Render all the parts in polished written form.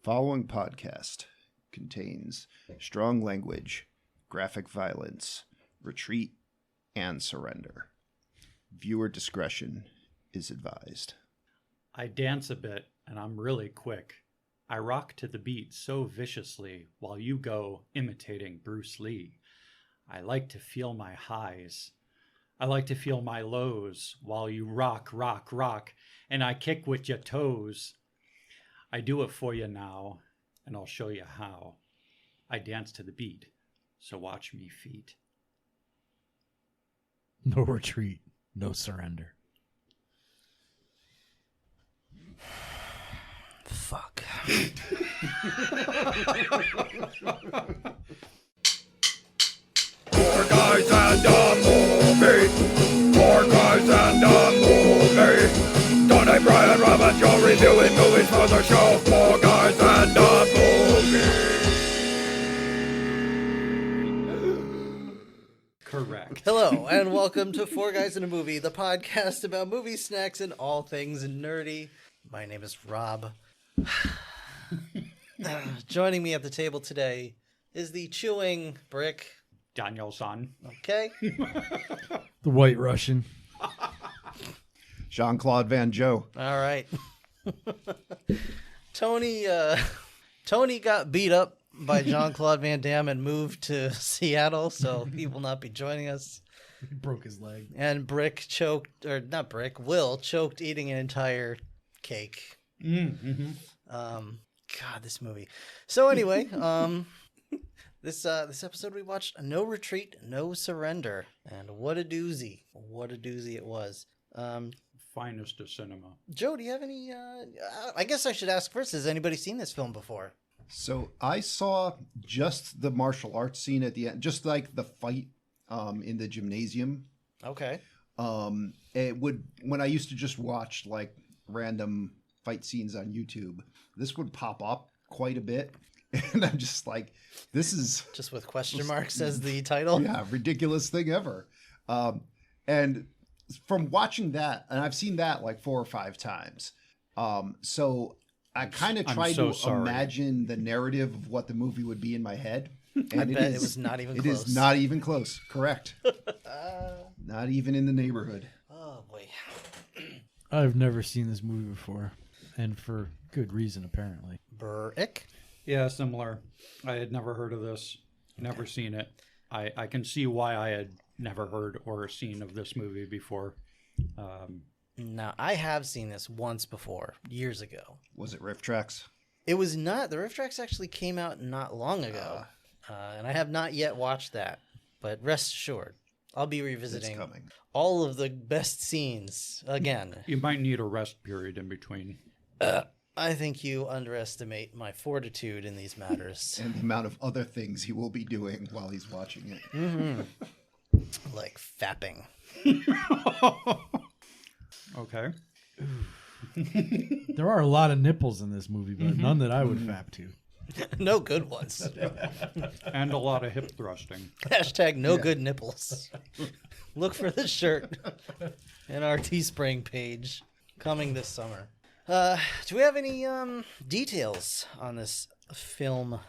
Following podcast contains strong language, graphic violence, retreat, and surrender. Viewer discretion is advised. I dance a bit, and I'm really quick. I rock to the beat so viciously while you go imitating Bruce Lee. I like to feel my highs. I like to feel my lows while you rock, rock, rock, and I kick with your toes. I do it for you now, and I'll show you how. I dance to the beat, so watch me feet. No retreat, no surrender. Fuck. Four guys and a movie. Four guys and a movie. Tony, Brian, Rob, and Joe reviewing movies for the show. Four guys and a movie. Correct. Hello, and welcome to Four Guys in a Movie, the podcast about movie snacks and all things nerdy. My name is Rob. Joining me at the table today is the chewing Brick. Daniel-san. Okay. The White Russian. Jean-Claude Van Joe. All right. Tony got beat up by Jean-Claude Van Damme and moved to Seattle, so he will not be joining us. He broke his leg. And Will choked eating an entire cake. Mm-hmm. God, this movie. So anyway, this episode we watched No Retreat, No Surrender, and what a doozy it was. Finest of cinema. Joe, do you have any? I guess I should ask first. Has anybody seen this film before? So I saw just the martial arts scene at the end, just like the fight in the gymnasium. Okay. When I used to just watch like random fight scenes on YouTube, this would pop up quite a bit. And I'm just like, this is Just with question marks as the title? yeah, ridiculous thing ever. And from watching that, and I've seen that like 4 or 5 times. So I kind of tried to imagine the narrative of what the movie would be in my head. And I bet it was not even close. It is not even close. Correct. Not even in the neighborhood. Oh, boy. I've never seen this movie before, and for good reason, apparently. Brick? Yeah, similar. I had never heard of this. Never seen it. I can see why I had never heard or seen of this movie before. No, I have seen this once before, years ago. Was it Riff Tracks? It was not. The Riff Tracks actually came out not long ago. And I have not yet watched that. But rest assured, I'll be revisiting all of the best scenes again. You might need a rest period in between. I think you underestimate my fortitude in these matters. And the amount of other things he will be doing while he's watching it. Mm-hmm. Like fapping. Okay. There are a lot of nipples in this movie, but none that I would fap to. No good ones. And a lot of hip thrusting. Hashtag no good nipples. Look for the shirt in our Teespring page coming this summer. Do we have any details on this film,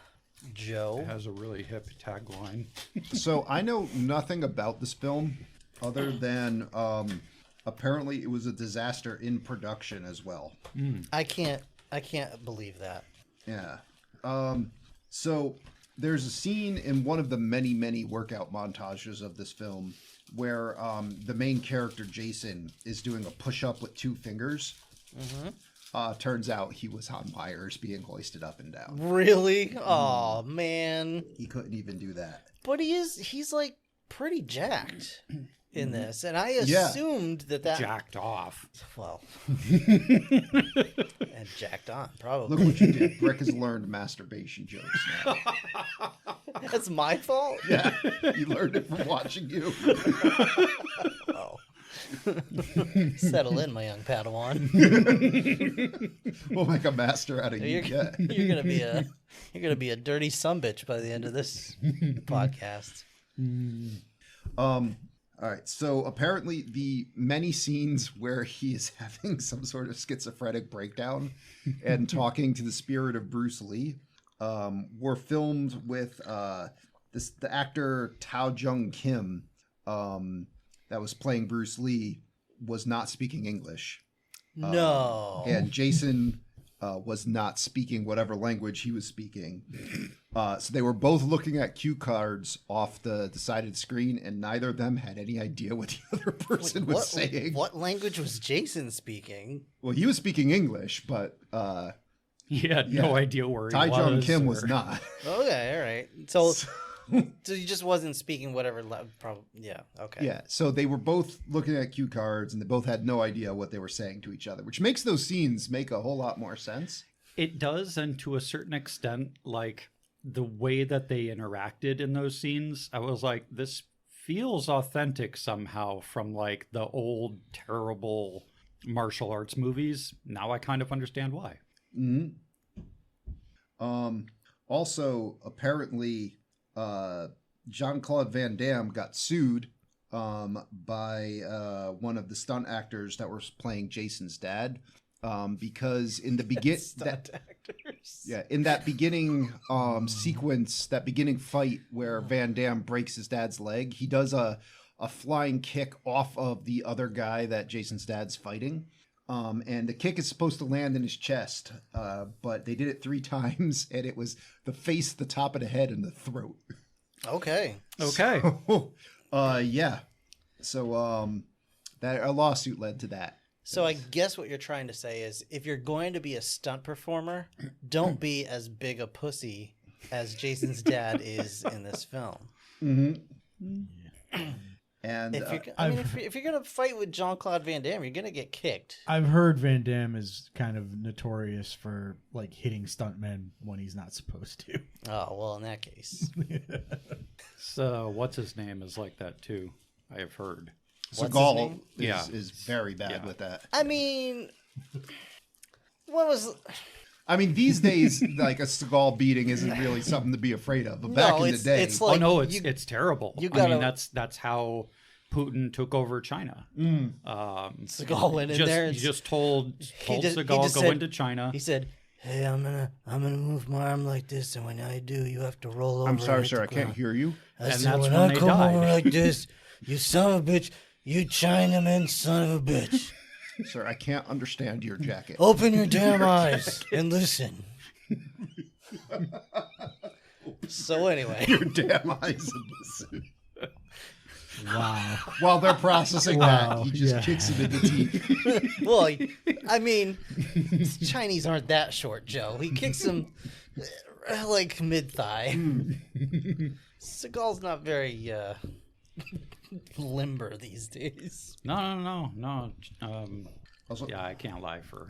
Joe? It has a really hip tagline. So I know nothing about this film other than apparently it was a disaster in production as well. I can't believe that. Yeah. So there's a scene in one of the many, many workout montages of this film where the main character, Jason, is doing a push-up with 2 fingers. Mm-hmm. Turns out he was on wires being hoisted up and down. Really? Oh, man. He couldn't even do that. But he's like pretty jacked in this. And I assumed that Jacked off. Well. And jacked on, probably. Look what you did. Brick has learned masturbation jokes now. That's my fault? Yeah. He learned it from watching you. Oh. Settle in, my young Padawan. We'll make a master out of you. You're gonna be a dirty sumbitch by the end of this podcast. All right. So apparently, the many scenes where he is having some sort of schizophrenic breakdown and talking to the spirit of Bruce Lee were filmed with the actor Tao Jung Kim that was playing Bruce Lee was not speaking English. No. And Jason was not speaking whatever language he was speaking. So they were both looking at cue cards off the side of the screen, and neither of them had any idea what the other person was saying. What language was Jason speaking? Well, he was speaking English, but He had no idea where he Tai was. Jung Kim or- was not. Okay, all right. So he just wasn't speaking whatever. Yeah. Okay. Yeah, so they were both looking at cue cards, and they both had no idea what they were saying to each other, which makes those scenes make a whole lot more sense. It does, and to a certain extent, like the way that they interacted in those scenes, I was like, this feels authentic somehow from like the old terrible martial arts movies. Now I kind of understand why. Mm-hmm. Also, apparently, Jean-Claude Van Damme got sued by one of the stunt actors that was playing Jason's dad because in the in that beginning sequence, that beginning fight where Van Damme breaks his dad's leg, he does a flying kick off of the other guy that Jason's dad's fighting. And the kick is supposed to land in his chest, but they did it 3 times, and it was the face, the top of the head, and the throat. Okay. Okay. Yeah. So that a lawsuit led to that. So I guess what you're trying to say is, if you're going to be a stunt performer, don't be as big a pussy as Jason's dad is in this film. Mm-hmm. And if you're gonna fight with Jean-Claude Van Damme, you're gonna get kicked. I've heard Van Damme is kind of notorious for like hitting stuntmen when he's not supposed to. Oh well, in that case, So what's his name is like that too. I have heard. What's his Seagal name? is very bad with that. I mean, what was? I mean, these days, like a Seagal beating isn't really something to be afraid of. But back in the day, it's like, oh no, it's terrible. you I gotta- mean, that's how Putin took over China. Seagal went in Just, there. he just told just Seagal just go said- into China. He said, "Hey, I'm gonna move my arm like this, and when I do, you have to roll over." I'm sorry, and hit sir, the I can't ground." hear you. I And said, that's when when I they come died. over like this, you son of a bitch, you Chinaman son of a bitch, Sir, I can't understand your jacket. open your damn eyes and listen. So anyway, Your damn eyes and listen. Wow. While they're processing Wow, that, he just yeah. kicks him in the teeth. well, I mean, Chinese aren't that short, Joe. He kicks him like mid thigh. Seagal's not very limber these days. No. Also, Yeah, I can't lie for.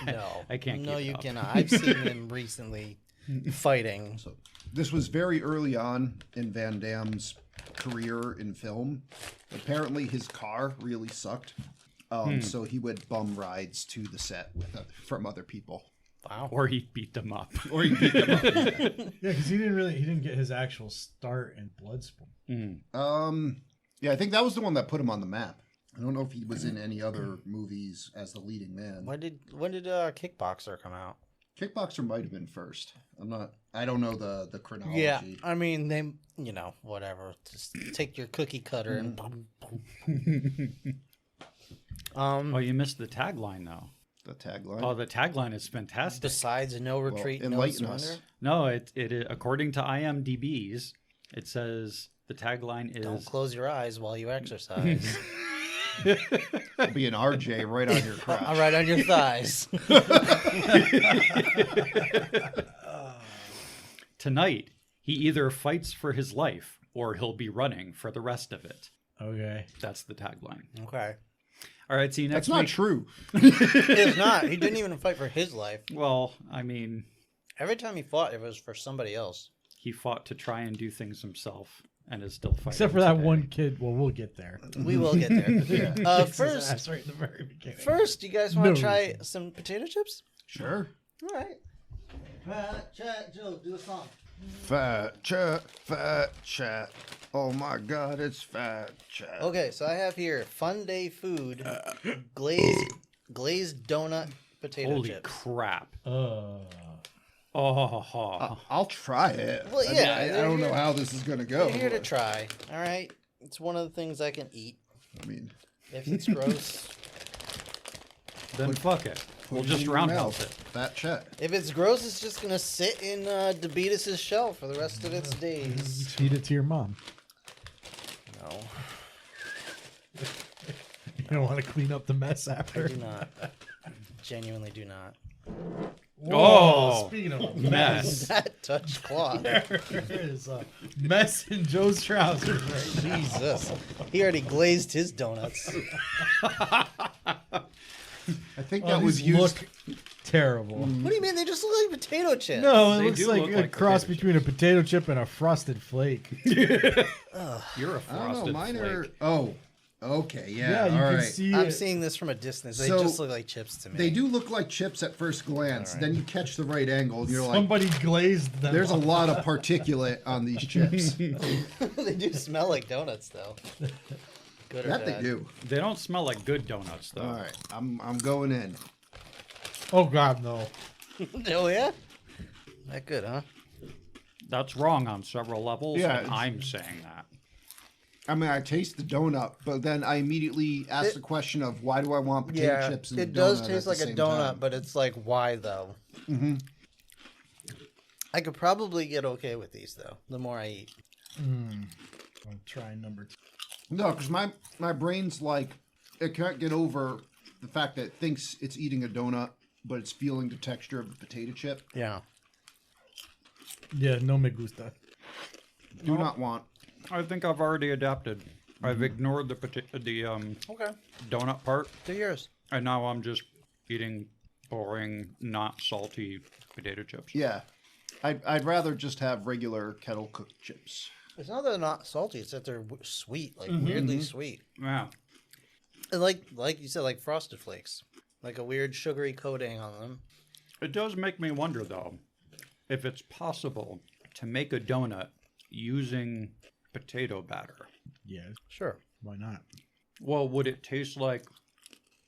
No, I can't. No, keep you up. cannot. I've seen him recently fighting. So this was very early on in Van Damme's career in film. Apparently, his car really sucked, so he would bum rides to the set from other people, Wow. Or he beat them up. or he beat them up. Yeah, because he didn't get his actual start in Bloodsport. Yeah, I think that was the one that put him on the map. I don't know if he was in any other movies as the leading man. When did Kickboxer come out? Kickboxer might have been first. I don't know the chronology. Yeah, I mean they, whatever. Just take your cookie cutter and. Oh, you missed the tagline though. The tagline. Oh, the tagline is fantastic. Besides, no retreat, no enlighten surrender. us. No, it according to IMDb's, it says the tagline Don't is close your eyes while you exercise. It'll be an RJ right on your crotch. All right, on your thighs. tonight he either fights for his life or he'll be running for the rest of it. Okay. That's the tagline. Okay. All right, see you next That's not week. true. It's not. He didn't even fight for his life. Well, I mean, Every time he fought, it was for somebody else. he fought to try and do things himself and is still fighting. Except for that today. one kid. Well, we'll get there. We will get there. Kicks his First, ass right in the very beginning. you guys want No. to try some potato chips? Sure. All right. Joe, do a song. Fat chat, fat chat. Oh my God, it's Fat Chad. Okay, so I have here Fun Day Food, glazed donut potato Holy chips. crap. Uh, Oh. I'll try it. Well, I mean, yeah, I they're don't know here- how this is gonna go. You're here to try. All right, it's one of the things I can eat. I mean, If it's gross, Then fuck it. We'll put it in just your roundhouse mouth. it. Fat Chet. if it's gross, it's just gonna sit in DeBeatus' shelf for the rest of its days. feed it to your mom. No, You don't want to clean up the mess I after. do not. Genuinely do not. Oh, speaking of mess. That touched cloth. there is a mess in Joe's trousers right now. Jesus, he already glazed his donuts. I think Oh, that was these used. look terrible. What do you mean? They just look like potato chips. No, it They looks do like look a like cross potato between a potato chip and a frosted flake. You're a I don't know. frosted Mine flake. are. Oh, okay. Yeah, Yeah. you all can right. see I'm it. seeing this from a distance. They So, just look like chips to me. They do look like chips at first glance. All right. Then you catch the right angle, and you're like, Somebody glazed them. "There's a lot of particulate on these chips." They do smell like donuts, though. Good or That they bad? do. They don't smell like good donuts, though. All right, I'm going in. Oh God, no. Oh yeah, that good, huh? That's wrong on several levels, Yeah, and it's- I'm saying that. I mean, I taste the donut, but then I immediately ask the question of why do I want potato chips in a donut? it does at taste the like a same donut, time? but it's like why though? Mm-hmm. I could probably get okay with these though. The more I eat, I'm trying number 2. No, because my brain's like it can't get over the fact that it thinks it's eating a donut, but it's feeling the texture of the potato chip. yeah. Yeah, no me gusta. Do not want. I think I've already adapted. I've ignored the Okay, donut part, they're yours. and now I'm just eating boring, not salty potato chips. Yeah, I'd rather just have regular kettle cooked chips. It's not that they're not salty; it's that they're sweet, like weirdly sweet. Yeah. And like you said, like Frosted Flakes, like a weird sugary coating on them. It does make me wonder, though, if it's possible to make a donut using potato batter. Yeah, Sure. why not? Well, would it taste like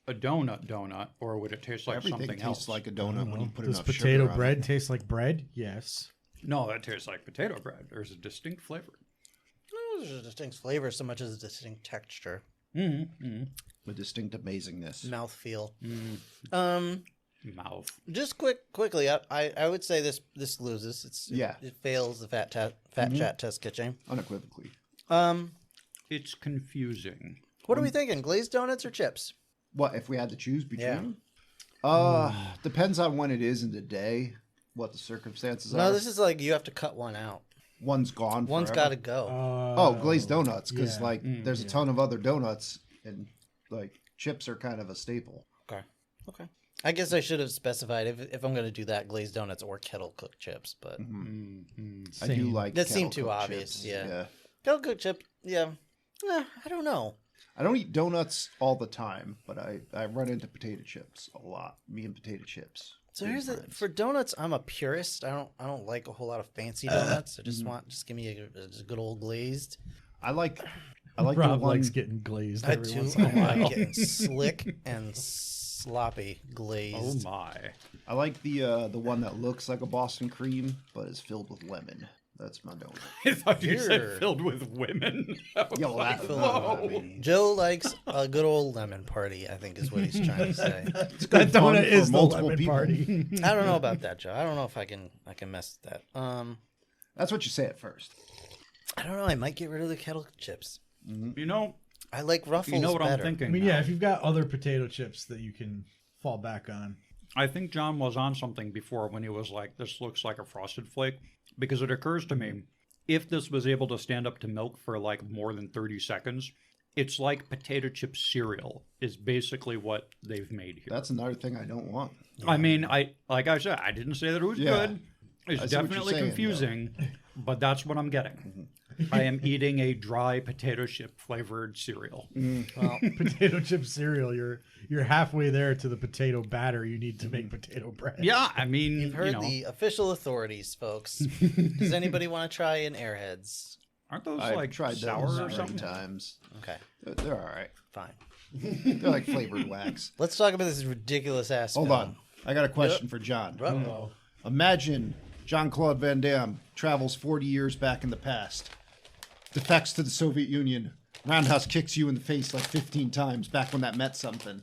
a donut, or would it taste like Everything something tastes else? like a donut when you put Does enough potato sugar on bread it. taste like bread? Yes. No, that tastes like potato bread. There's a distinct flavor. No, there's a distinct flavor so much as a distinct texture, A distinct amazingness. mouthfeel. Mouth. Just quickly, I would say this loses. It fails the fat chat test kitchen. Unequivocally. It's confusing. What are we thinking? Glazed donuts or chips? What if we had to choose between Yeah. them? Depends on when it is in the day, what the circumstances No, are. this is like you have to cut one out. One's gone. One's forever. got to go. Oh, glazed donuts, because yeah. like there's a ton of other donuts, and like chips are kind of a staple. Okay. I guess I should have specified if I'm going to do that, glazed donuts or kettle cooked chips. But I do Same. like. That seemed kettle too cooked obvious, chips. yeah. kettle cooked chip, yeah. I don't know. I don't eat donuts all the time, but I run into potato chips a lot. Me and potato chips. So Big here's the friends. for donuts. I'm a purist. I don't like a whole lot of fancy donuts. I just give me a good old glazed. I like the Rob one. likes getting glazed I every do. once in a I while. like getting slick and sloppy Oh glazed. my. I like the one that looks like a Boston cream, but is filled with lemon. That's my donut. I thought you Here. said filled with women. I was Yeah, well, like, that, whoa. I mean, Joe likes a good old lemon party. I think is what he's trying to say. it's That good fun donut for is the multiple lemon people. party. I don't know about that, Joe. I don't know if I can mess with that. That's what you say at first. I don't know. I might get rid of the kettle chips. You know, I like Ruffles you know what better. I'm thinking. I mean, now? yeah, if you've got other potato chips that you can fall back on. I think John was on something before when he was like, this looks like a Frosted Flake. Because it occurs to me, if this was able to stand up to milk for like more than 30 seconds, it's like potato chip cereal is basically what they've made here. That's another thing I don't want. I mean, like I said, I didn't say that it was Yeah. good. I It's see what you're definitely saying, confusing, but that's what I'm getting. I am eating a dry potato chip flavored cereal. Well, Potato chip cereal, you're halfway there to the potato batter you need to make potato bread. Yeah, I mean, you've heard you know, the official authorities, folks. Does anybody want to try an Airheads? Aren't those I've like tried sour those or many something? times. Okay, They're all right. fine. They're like flavored wax. Let's talk about this ridiculous ass. Hold film. on. I got a question for John. Uh-oh. Imagine Jean-Claude Van Damme travels 40 years back in the past, defects to the Soviet Union, roundhouse kicks you in the face like 15 times back when that meant something.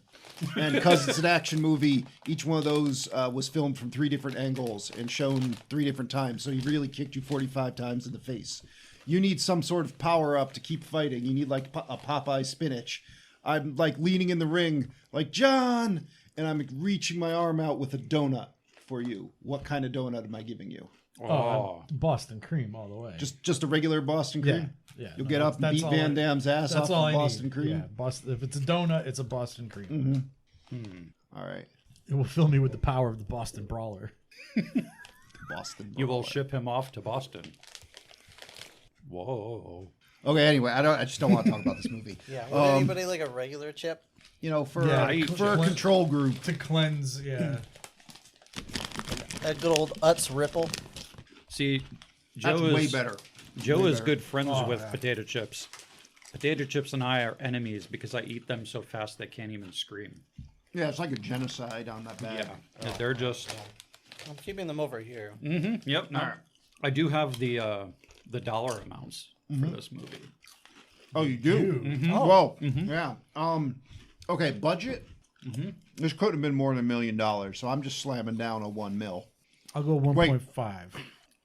And because it's an action movie, each one of those was filmed from 3 different angles and shown 3 different times. So he really kicked you 45 times in the face. You need some sort of power up to keep fighting. You need like a Popeye spinach. I'm like leaning in the ring, like John, and I'm reaching my arm out with a donut for you. What kind of donut am I giving you? Oh, Boston cream all the way. Just a regular Boston cream? Yeah. You'll get up and beat Van Damme's ass That's off all with I Boston need. cream? Yeah, Boston. If it's a donut, it's a Boston cream. All right. It will fill me with the power of the Boston Brawler. Boston. you will Brawler. ship him off to Boston. Whoa. Okay, anyway, I just don't want to talk about this movie. Yeah. Would anybody like a regular chip? You know, for Yeah, for a control group. To cleanse, yeah. That good old Utz Ripple. See, That's Joe way is better. Joe Way is better. good friends Oh, with yeah. potato chips. Potato chips and I are enemies because I eat them so fast they can't even scream. Yeah, it's like a genocide on that bag. Yeah, they're just. I'm keeping them over here. Yep. No. Alright. I do have the dollar amounts for this movie. Oh, you do? Oh. Whoa. Yeah. Okay, budget. This couldn't have been more than $1 million, so I'm just slamming down a $1 million. I'll go 1.5.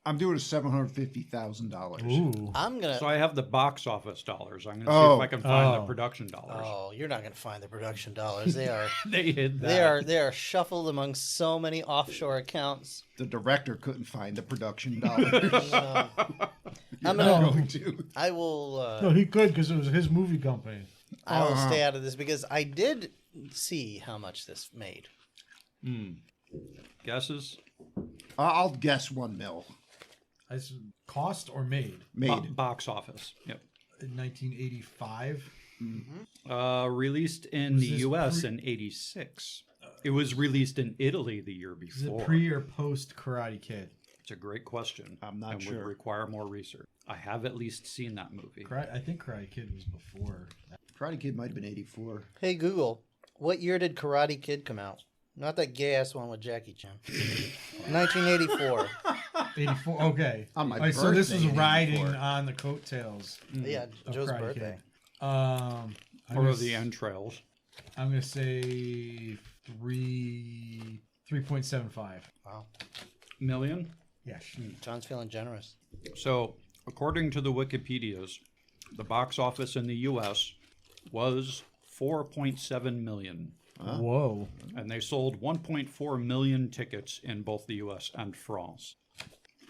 I'm doing a $750,000. Ooh. I'm gonna. So I have the box office dollars. I'm going to Oh. see if I can find the Oh. production dollars. Oh, you're not gonna find the production dollars. They are. They hid that. They are shuffled among so many offshore accounts. The director couldn't find the production dollars. I'm Not gonna. going to. I will. No, he could because it was his movie company. I will stay out of this because I did see how much this made. Guesses? I'll guess $1 million. Cost or made? Made. Box office. Yep. In 1985. Released in Was the this U.S. in '86. It was released in Italy the year Is it before. pre or post Karate Kid? It's a great question. I'm not and sure. would require more research. I have at least seen that movie. I think Karate Kid was before. Karate Kid might have been 84. Hey Google, what year did Karate Kid come out? Not that gay ass one with Jackie Chan. 1984. 84. Okay. On my All right, so this birthday was in riding 84. on the coattails Yeah, of Joe's Karate birthday. Kid. I'm Or gonna the s- entrails. I'm gonna say 3.75. Wow, Million? Yes. John's feeling generous. So, according to the Wikipedias, the box office in the U.S. was 4.7 million. Whoa. And they sold 1.4 million tickets in both the U.S. and France.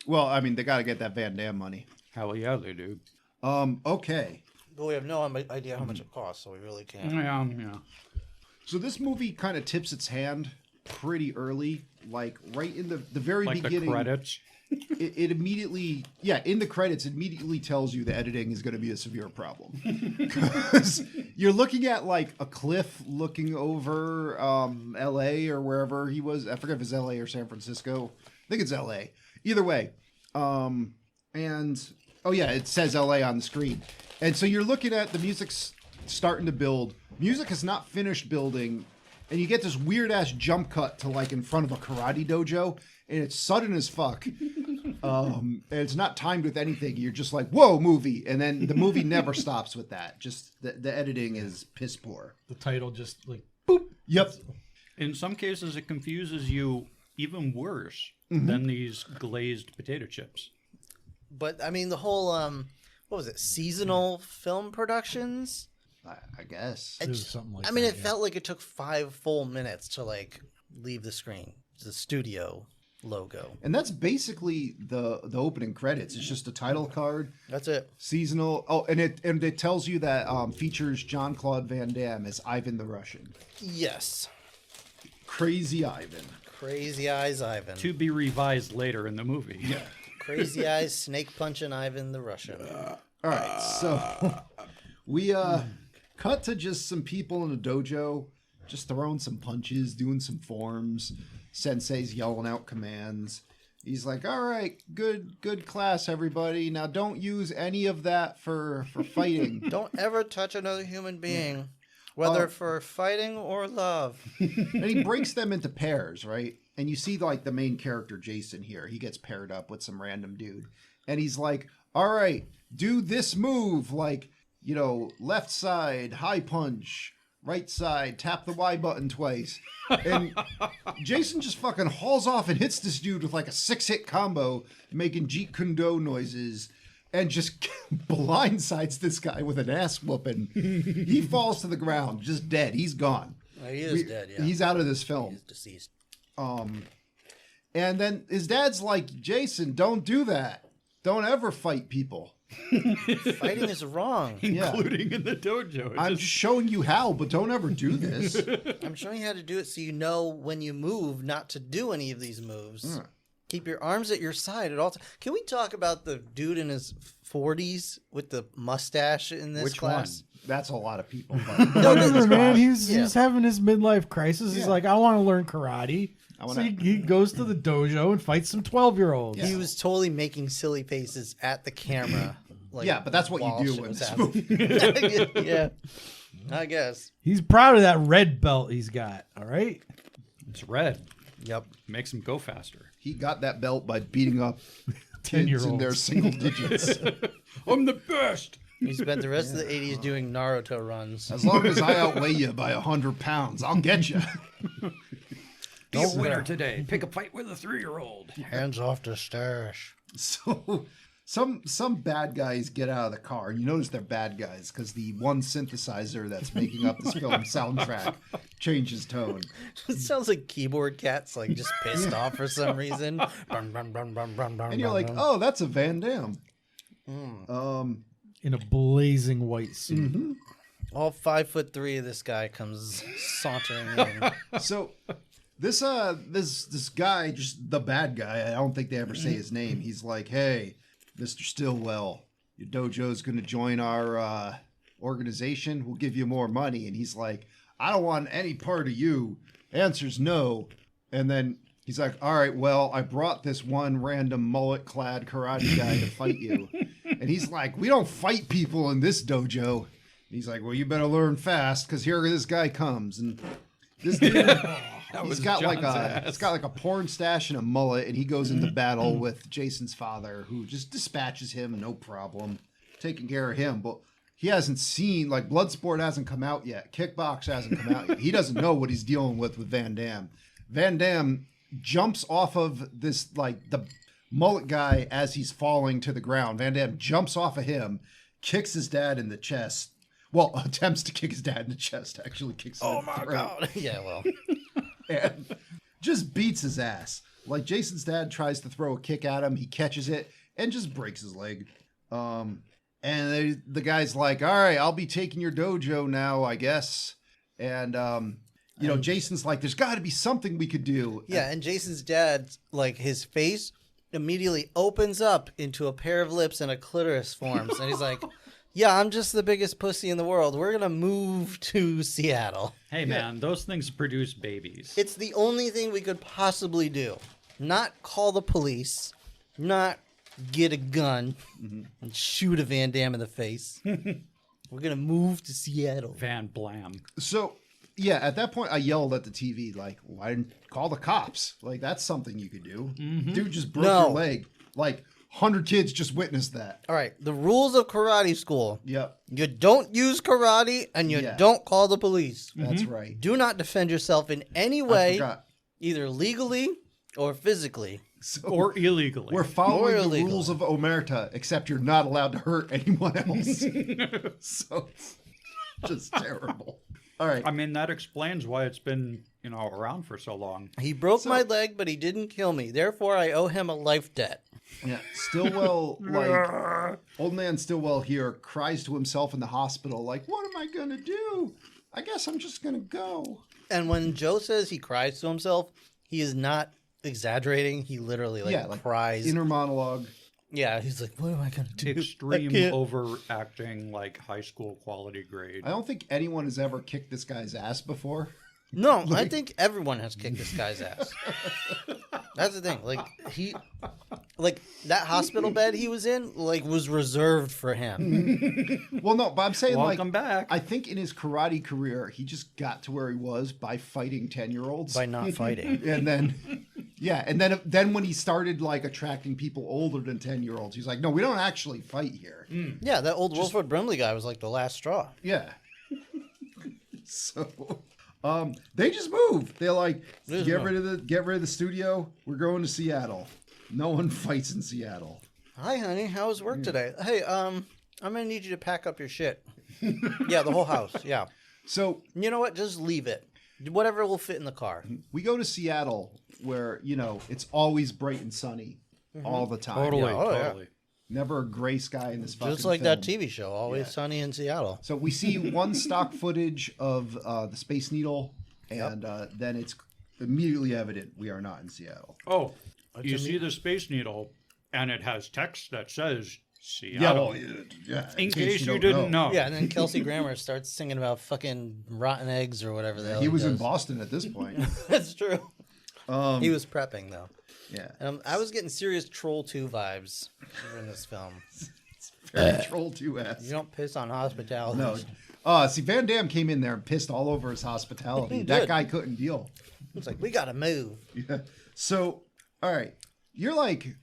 Well, I mean, they got to get that Van Damme money. Hell yeah, they do. Okay. But we have no idea how much it costs, so we really can't. Yeah. So this movie kind of tips its hand pretty early, like right in the very Like the beginning. credits. It immediately, in the credits, it immediately tells you the editing is going to be a severe problem. Because you're looking at like a cliff looking over L.A. or wherever he was. I forget if it's L.A. or San Francisco. I think it's L.A. Either way. And, oh yeah, it says L.A. on the screen. And so you're looking at the music's starting to build. Music has not finished building. And you get this weird ass jump cut to like in front of a karate dojo. And it's sudden as fuck. And it's not timed with anything. You're just like, whoa, movie. And then the movie never stops with that. Just the editing is piss poor. The title just like Yep. In some cases, it confuses you even worse than these glazed potato chips. But I mean, the whole what was it? Seasonal film productions. I guess. it was something like I mean, that, it felt like it took 5 full minutes to like leave the screen. The studio logo. And that's basically the opening credits. It's just a title card, That's it. seasonal. Oh, and it tells you that features Jean-Claude Van Damme as Ivan the Russian. Yes. Crazy Ivan. Crazy Eyes Ivan. To be revised later in the movie. Yeah. Crazy Eyes Snake Punching Ivan the Russian. All right, so we cut to just some people in a dojo, just throwing some punches, doing some forms. Sensei's yelling out commands. He's like, all right, good class, everybody. Now don't use any of that for fighting. Don't ever touch another human being, whether for fighting or love. And he breaks them into pairs, right? And you see like the main character, Jason, here. He gets paired up with some random dude. And he's like, all right, do this move, like, you know, left side, high punch, right side, tap the Y button twice. And Jason just fucking hauls off and hits this dude with like a 6-hit combo, making Jeet Kune Do noises, and just blindsides this guy with an ass whooping. He falls to the ground, just dead. He's gone. He is dead, yeah. He's out of this film. He's deceased. And then his dad's like, Jason, don't do that. Don't ever fight people. Fighting is wrong. Including in the dojo. I'm just showing you how, but don't ever do this. I'm showing you how to do it so you know when you move not to do any of these moves. Keep your arms at your side at all times. Can we talk about the dude in his 40s with the mustache in this Which class? That's a lot of people. Whatever, man. He's Yeah. having his midlife crisis. He's Yeah. like, I want to learn karate. wanna- So he goes to the dojo and fights some 12-year-olds. He was totally making silly faces at the camera. Like, Yeah, but that's what while you do shit in was this happening. movie. Yeah, I guess. He's proud of that red belt he's got. All right. It's red. Yep. Makes him go faster. He got that belt by beating up kids in 10-year-olds. their single digits. I'm the best. He spent the rest of the 80s doing Naruto runs. As long as I outweigh you by 100 pounds, I'll get you. Be a winner today. Pick a fight with a 3-year-old. Hands off the stash. So some bad guys get out of the car, and you notice they're bad guys because the one synthesizer that's making up this film soundtrack changes tone. It sounds like keyboard cats, like just pissed off for some reason. And you're like, oh, that's a Van Damme. In a blazing white suit. all 5'3" of this guy comes sauntering in. So this guy, just the bad guy, I don't think they ever say his name. He's like, hey, Mr. Stillwell, your dojo's going to join our organization. We'll give you more money. And he's like, I don't want any part of you. Answer's no. And then he's like, all right, well, I brought this one random mullet-clad karate guy to fight you. And he's like, we don't fight people in this dojo. And he's like, well, you better learn fast because here this guy comes. And this dude, he's got like a porn stash and a mullet, and he goes into battle with Jason's father, who just dispatches him, no problem, taking care of him. But he hasn't seen, like, Bloodsport hasn't come out yet. Kickbox hasn't come out yet. He doesn't know what he's dealing with Van Damme. Van Damme jumps off of this, like, the mullet guy as he's falling to the ground. Van Damme jumps off of him, kicks his dad in the chest. Well, attempts to kick his dad in the chest. Actually kicks him in the throat. God. Yeah, well. And just beats his ass. Like, Jason's dad tries to throw a kick at him. He catches it and just breaks his leg. And the guy's like, all right, I'll be taking your dojo now, I guess. And, Jason's like, there's got to be something we could do. Yeah, and Jason's dad, like, his face immediately opens up into a pair of lips and a clitoris forms. And he's like, yeah, I'm just the biggest pussy in the world. We're going to move to Seattle. Hey, man, those things produce babies. It's the only thing we could possibly do. Not call the police, not get a gun and shoot a Van Damme in the face. We're going to move to Seattle. Van Blam. So, yeah, at that point, I yelled at the TV, like, why didn't call the cops? Like, that's something you could do. Dude just broke your leg. Like, 100 kids just witnessed that. All right, the rules of karate school. Yep, You don't use karate and you don't call the police. that's right. Do not defend yourself in any I way, forgot. either legally or physically. So Or illegally. we're following Or the illegal. rules of Omerta, except you're not allowed to hurt anyone else. So, just terrible. All right. I mean, that explains why it's been, around for so long. He broke my leg, but he didn't kill me. Therefore, I owe him a life debt. Yeah, Stillwell, like, old man Stillwell here cries to himself in the hospital, like, what am I going to do? I guess I'm just going to go. And when Joe says he cries to himself, he is not exaggerating. He literally, cries. Inner monologue. Yeah, he's like, what am I going to do? Extreme I can't. overacting, like high school quality grade. I don't think anyone has ever kicked this guy's ass before. No, I think everyone has kicked this guy's ass. That's the thing. Like that hospital bed he was in, like was reserved for him. Well, no, but I'm saying Welcome like back. I think in his karate career, he just got to where he was by fighting 10-year-olds. By not fighting. And then, yeah, and then when he started like attracting people older than 10-year-olds, he's like, no, we don't actually fight here. Yeah, that old Wilford Brimley guy was like the last straw. Yeah. So, they just moved. They're like, Just get moved. rid of the studio. We're going to Seattle. No one fights in Seattle. Hi, honey. How was work today? Hey, I'm gonna need you to pack up your shit. Yeah, the whole house. Yeah. So You know what? Just leave it. Whatever will fit in the car. we go to Seattle, where it's always bright and sunny all the time. Totally, Oh, yeah. totally. Never a gray sky in this fucking Just like film. that TV show, Always Sunny in Seattle. So we see one stock footage of the Space Needle, and then it's immediately evident we are not in Seattle. Oh, What's you it see mean? the Space Needle, and it has text that says Yeah, Seattle. yeah. In case you didn't know. Yeah, and then Kelsey Grammer starts singing about fucking rotten eggs or whatever the hell He was in does. Boston at this point. That's true. He was prepping though. Yeah. I was getting serious Troll 2 vibes in this film. Very Troll 2-esque. You don't piss on hospitality. No. See, Van Damme came in there and pissed all over his hospitality. He That did. guy couldn't deal. It's like, we gotta move. Yeah. So, all right. You're like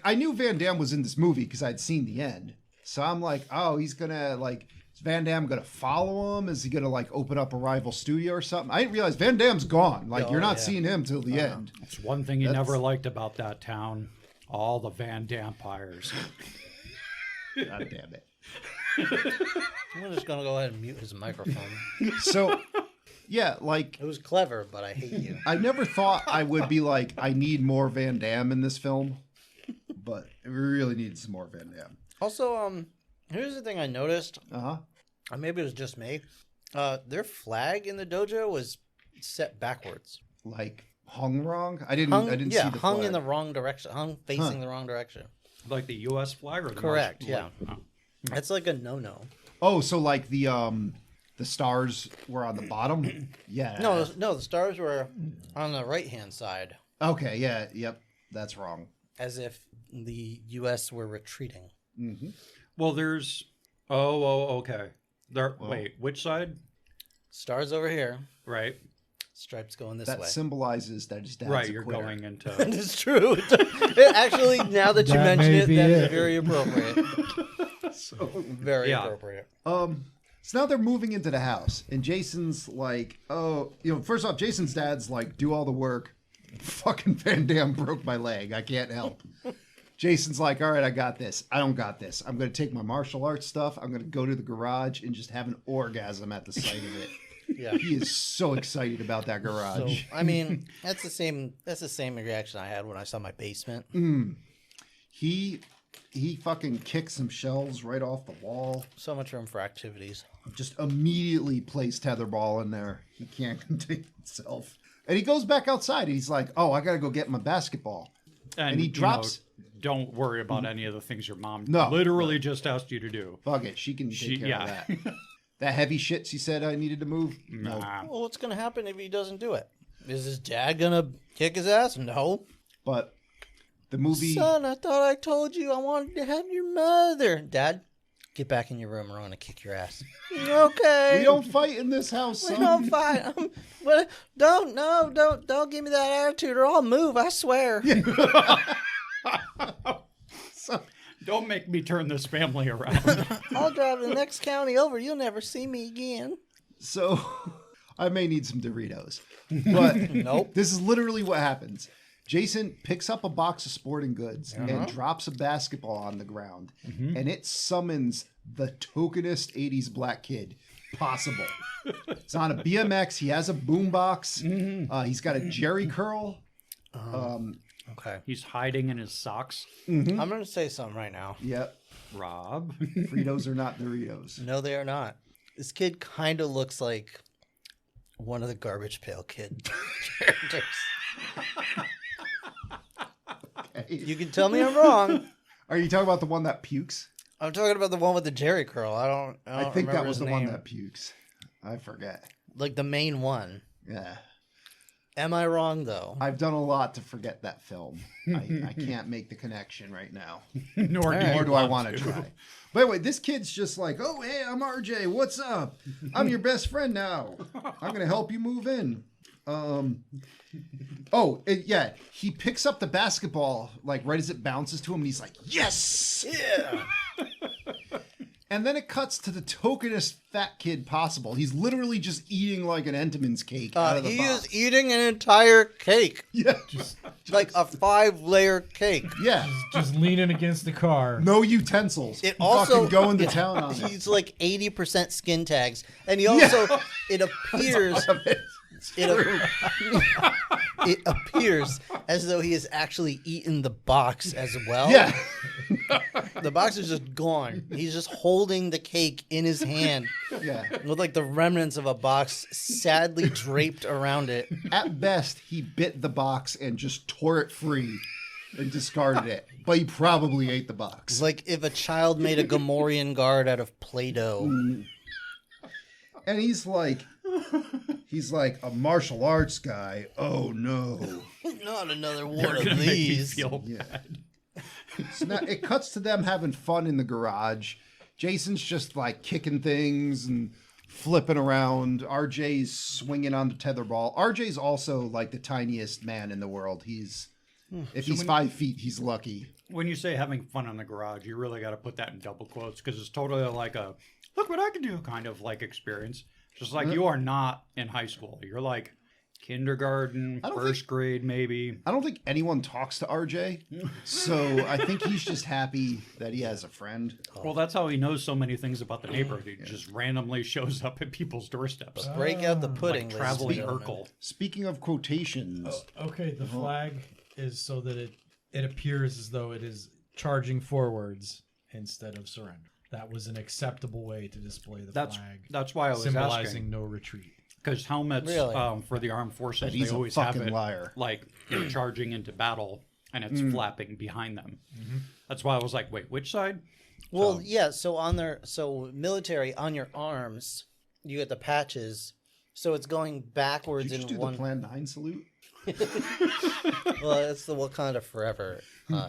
I knew Van Damme was in this movie because I'd seen the end. So I'm like, oh, he's gonna is Van Damme gonna follow him? Is he gonna open up a rival studio or something? I didn't realize Van Damme's gone. You're not seeing him till the end. It's one thing he never liked about that town. All the Van Dampires. God damn it. I'm just gonna go ahead and mute his microphone. So, yeah, It was clever, but I hate you. I never thought I would be like, I need more Van Damme in this film, but we really need some more Van Damme. Also, here's the thing I noticed. Uh-huh. Maybe it was just me. Their flag in the dojo was set backwards. Hung wrong? I didn't Hung, see the hung flag. in the wrong direction. Hung facing the wrong direction. Like the U.S. flag or the Correct, Martian yeah. flag? That's like a no-no. Oh, so the stars were on the bottom? Yeah. No, the stars were on the right-hand side, Okay, yeah, yep. That's wrong. as if the U.S. were retreating. Mm-hmm. Well, there's. Oh, okay. Wait, which side? Stars over here, Right. stripes going this That way. symbolizes that his dad's Right, a you're quitter. going into. It's true. It actually, now that you That mention may it, be that is it. very appropriate. So, Very Yeah. appropriate. so now they're moving into the house, and Jason's like, oh, first off, Jason's dad's like, do all the work. Fucking Van Damme broke my leg. I can't help. Jason's like, all right, I got this. I don't got this. I'm going to take my martial arts stuff. I'm going to go to the garage and just have an orgasm at the sight of it. Yeah. He is so excited about that So garage. I mean, that's the same reaction I had when I saw my basement. He fucking kicks some shelves right off the wall. So much room for activities. Just immediately plays tetherball in there. He can't contain himself. And he goes back outside and he's like, oh, I got to go get my basketball. And he drops... don't worry about any of the things your mom No. literally just asked you to do. Fuck it. She can take care of yeah. that. That heavy shit she said I needed to move? No. Nah. Well, what's going to happen if he doesn't do it? Is his dad going to kick his ass? No. But the movie... Son, I thought I told you I wanted to have your mother. Dad, get back in your room or I'm going to kick your ass. Okay. We don't fight in this house, We son. don't fight. But don't give me that attitude or I'll move, I swear. Don't make me turn this family around. I'll drive to the next county over. You'll never see me again. So I may need some Doritos. But Nope. this is literally what happens. Jason picks up a box of sporting goods and drops a basketball on the ground. And it summons the tokenest 80s black kid possible. It's on a BMX. He has a boombox. He's got a Jerry curl. Okay. He's hiding in his socks. I'm going to say something right now. Yep. Rob. Fritos are not Doritos. No, they are not. This kid kind of looks like one of the Garbage Pail Kid characters. You can tell me I'm wrong. Are you talking about the one that pukes? I'm talking about the one with the Jerry curl. I don't I think that remember was his the one name. that pukes. I forget. Like the main one. Yeah. Am I wrong, though? I've done a lot to forget that film. I can't make the connection right now. Nor Nor do I want to try. But anyway, this kid's just like, oh, hey, I'm RJ. What's up? I'm your best friend now. I'm going to help you move in. Yeah, he picks up the basketball like right as it bounces to him, and he's like, yes! Yeah. And then it cuts to the tokenest fat kid possible. He's literally just eating like an Entenmann's cake out of the He box. is eating an entire cake. Yeah. Like a 5-layer cake. Yeah. Just leaning against the car. No utensils. It Fucking also going to town on it. He's like 80% skin tags, and he also it appears it appears as though he has actually eaten the box as well. Yeah. The box is just gone. He's just holding the cake in his hand Yeah. with like the remnants of a box sadly draped around it. At best, he bit the box and just tore it free and discarded it. But he probably ate the box. It's like if a child made a Gamorrean guard out of Play-Doh. And he's like a martial arts guy. Oh no. Not another They're one gonna of make me these. feel Yeah. bad. So now it cuts to them having fun in the garage. Jason's just like kicking things and flipping around. RJ's swinging on the tetherball. RJ's also like the tiniest man in the world. If he's 5 feet, he's lucky. When you say having fun in the garage, you really got to put that in double quotes because it's totally like a look what I can do kind of like experience. Just like you are not in high school. You're like kindergarten, first grade, maybe. I don't think anyone talks to RJ, so I think he's just happy that he has a friend. Well, that's how he knows so many things about the neighborhood. He just randomly shows up at people's doorsteps. Break out the pudding, Like ladies and traveling gentlemen. Urkel. Speaking of quotations, Okay, the flag is so that it appears as though it is charging forwards instead of surrender. That was an acceptable way to display the flag, That's why I was symbolizing asking. no retreat. Because helmets Really? For the armed forces, he's they a always have fucking it liar. like they're charging into battle and it's flapping behind them. Mm-hmm. That's why I was like, wait, which side? Well, yeah. So military on your arms, you get the patches. So it's going backwards did you just in do one. the Plan 9 salute? Well, it's the Wakanda Forever,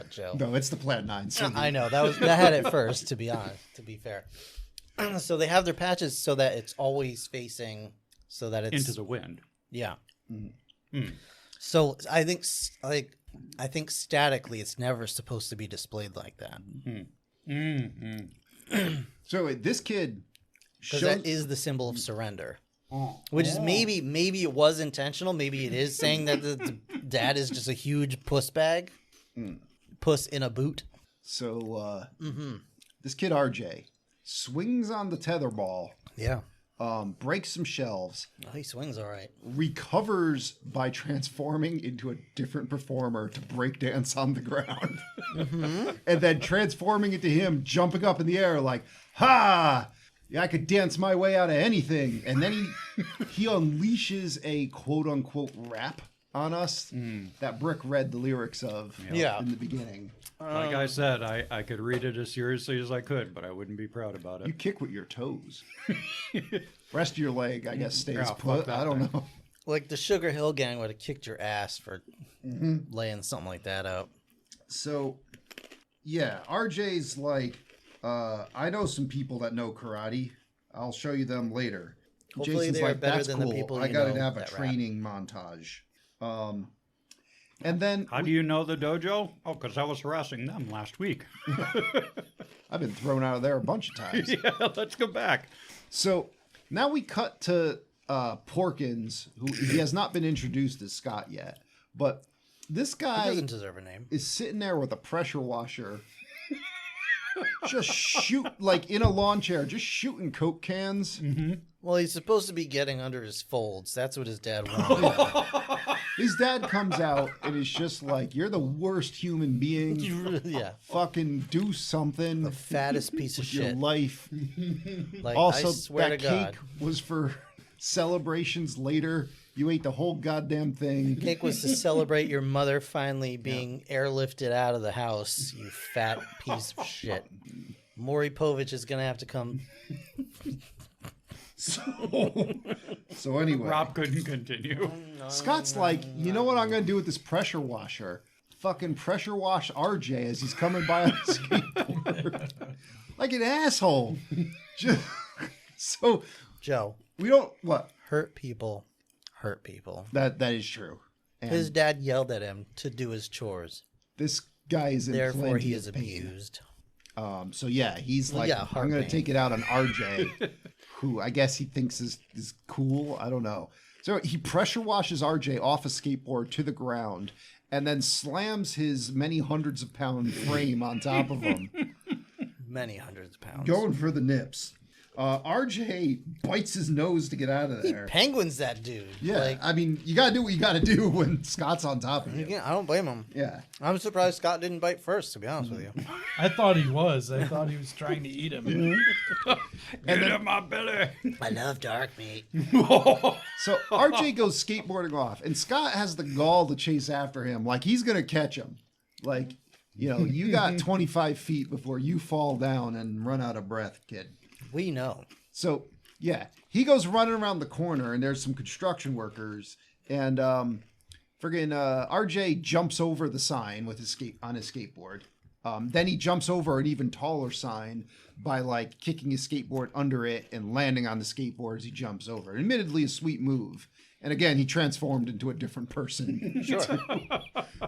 Joe. No, it's the Plan 9 salute. I know that had it first. To be honest, to be fair. So they have their patches so that it's always facing, so that it's Into the wind. yeah. So I think statically, it's never supposed to be displayed like that So this kid because shows... that is the symbol of surrender. Which is maybe it was intentional. Maybe it is saying that the dad is just a huge puss bag, puss in a boot. So this kid RJ swings on the tetherball, Yeah, breaks some shelves, oh, he swings all right. recovers by transforming into a different performer to break dance on the ground, and then transforming into him jumping up in the air like, ha! Yeah, I could dance my way out of anything. And then he unleashes a quote unquote rap on us that Brick read the lyrics of Yeah. in the beginning. Like I said, I could read it as seriously as I could, but I wouldn't be proud about You it. kick with your toes. Rest of your leg, I guess, stays Yeah, fuck put. that I don't thing. know. Like the Sugar Hill Gang would have kicked your ass for laying something like that out. So, yeah, RJ's like, I know some people that know karate. I'll show you them later. Hopefully Jason's they are like, better that's than the cool. people I you gotta know have a that rap." training montage. And then How do you know the dojo? Oh, because I was harassing them last week. I've been thrown out of there a bunch of times. Yeah, let's go back. So now we cut to Porkins, who he has not been introduced as Scott yet, but this He guy doesn't deserve a name. is sitting there with a pressure washer, just shoot like in a lawn chair, just shooting Coke cans. Well, he's supposed to be getting under his folds. That's what his dad wanted. His dad comes out and is just like, "You're the worst human being. Yeah, Fucking do something the fattest piece of with your shit. life." Like, Also, I swear that to God, cake was for celebrations later. You ate the whole goddamn thing. cake was to celebrate your mother finally being airlifted out of the house. You fat piece of shit. Maury Povich is gonna have to come So anyway, Rob couldn't continue. Scott's like, you know what I'm going to do with this pressure washer? Fucking pressure wash RJ as he's coming by on a skateboard. Like an asshole. So Joe, we don't, what? hurt people. That is true. And His dad yelled at him to do his chores. this guy is in Therefore, plenty he is of pain. abused. So yeah, he's Well, like, yeah, I'm heart going to pain. take it out on RJ, who I guess he thinks is cool. I don't know. So he pressure washes RJ off a skateboard to the ground and then slams his many hundreds of pound frame on top of him, Many hundreds of pounds. going for the nips. RJ bites his nose to get out of He there. penguins that dude. Yeah, Like, I mean, you gotta do what you gotta do when Scott's on top of you. I don't blame him. Yeah. I'm surprised Scott didn't bite first, to be honest with you. I thought he was. I thought he was trying to eat him. Get in my belly. I love dark meat. So RJ goes skateboarding off, and Scott has the gall to chase after him, like he's gonna catch him. Like, you know, you got 25 feet before you fall down and run out of breath, kid. We know. So yeah, he goes running around the corner, and there's some construction workers, and RJ jumps over the sign with his skateboard. Then he jumps over an even taller sign by like kicking his skateboard under it and landing on the skateboard as he jumps over. Admittedly, a sweet move. And again, he transformed into a different person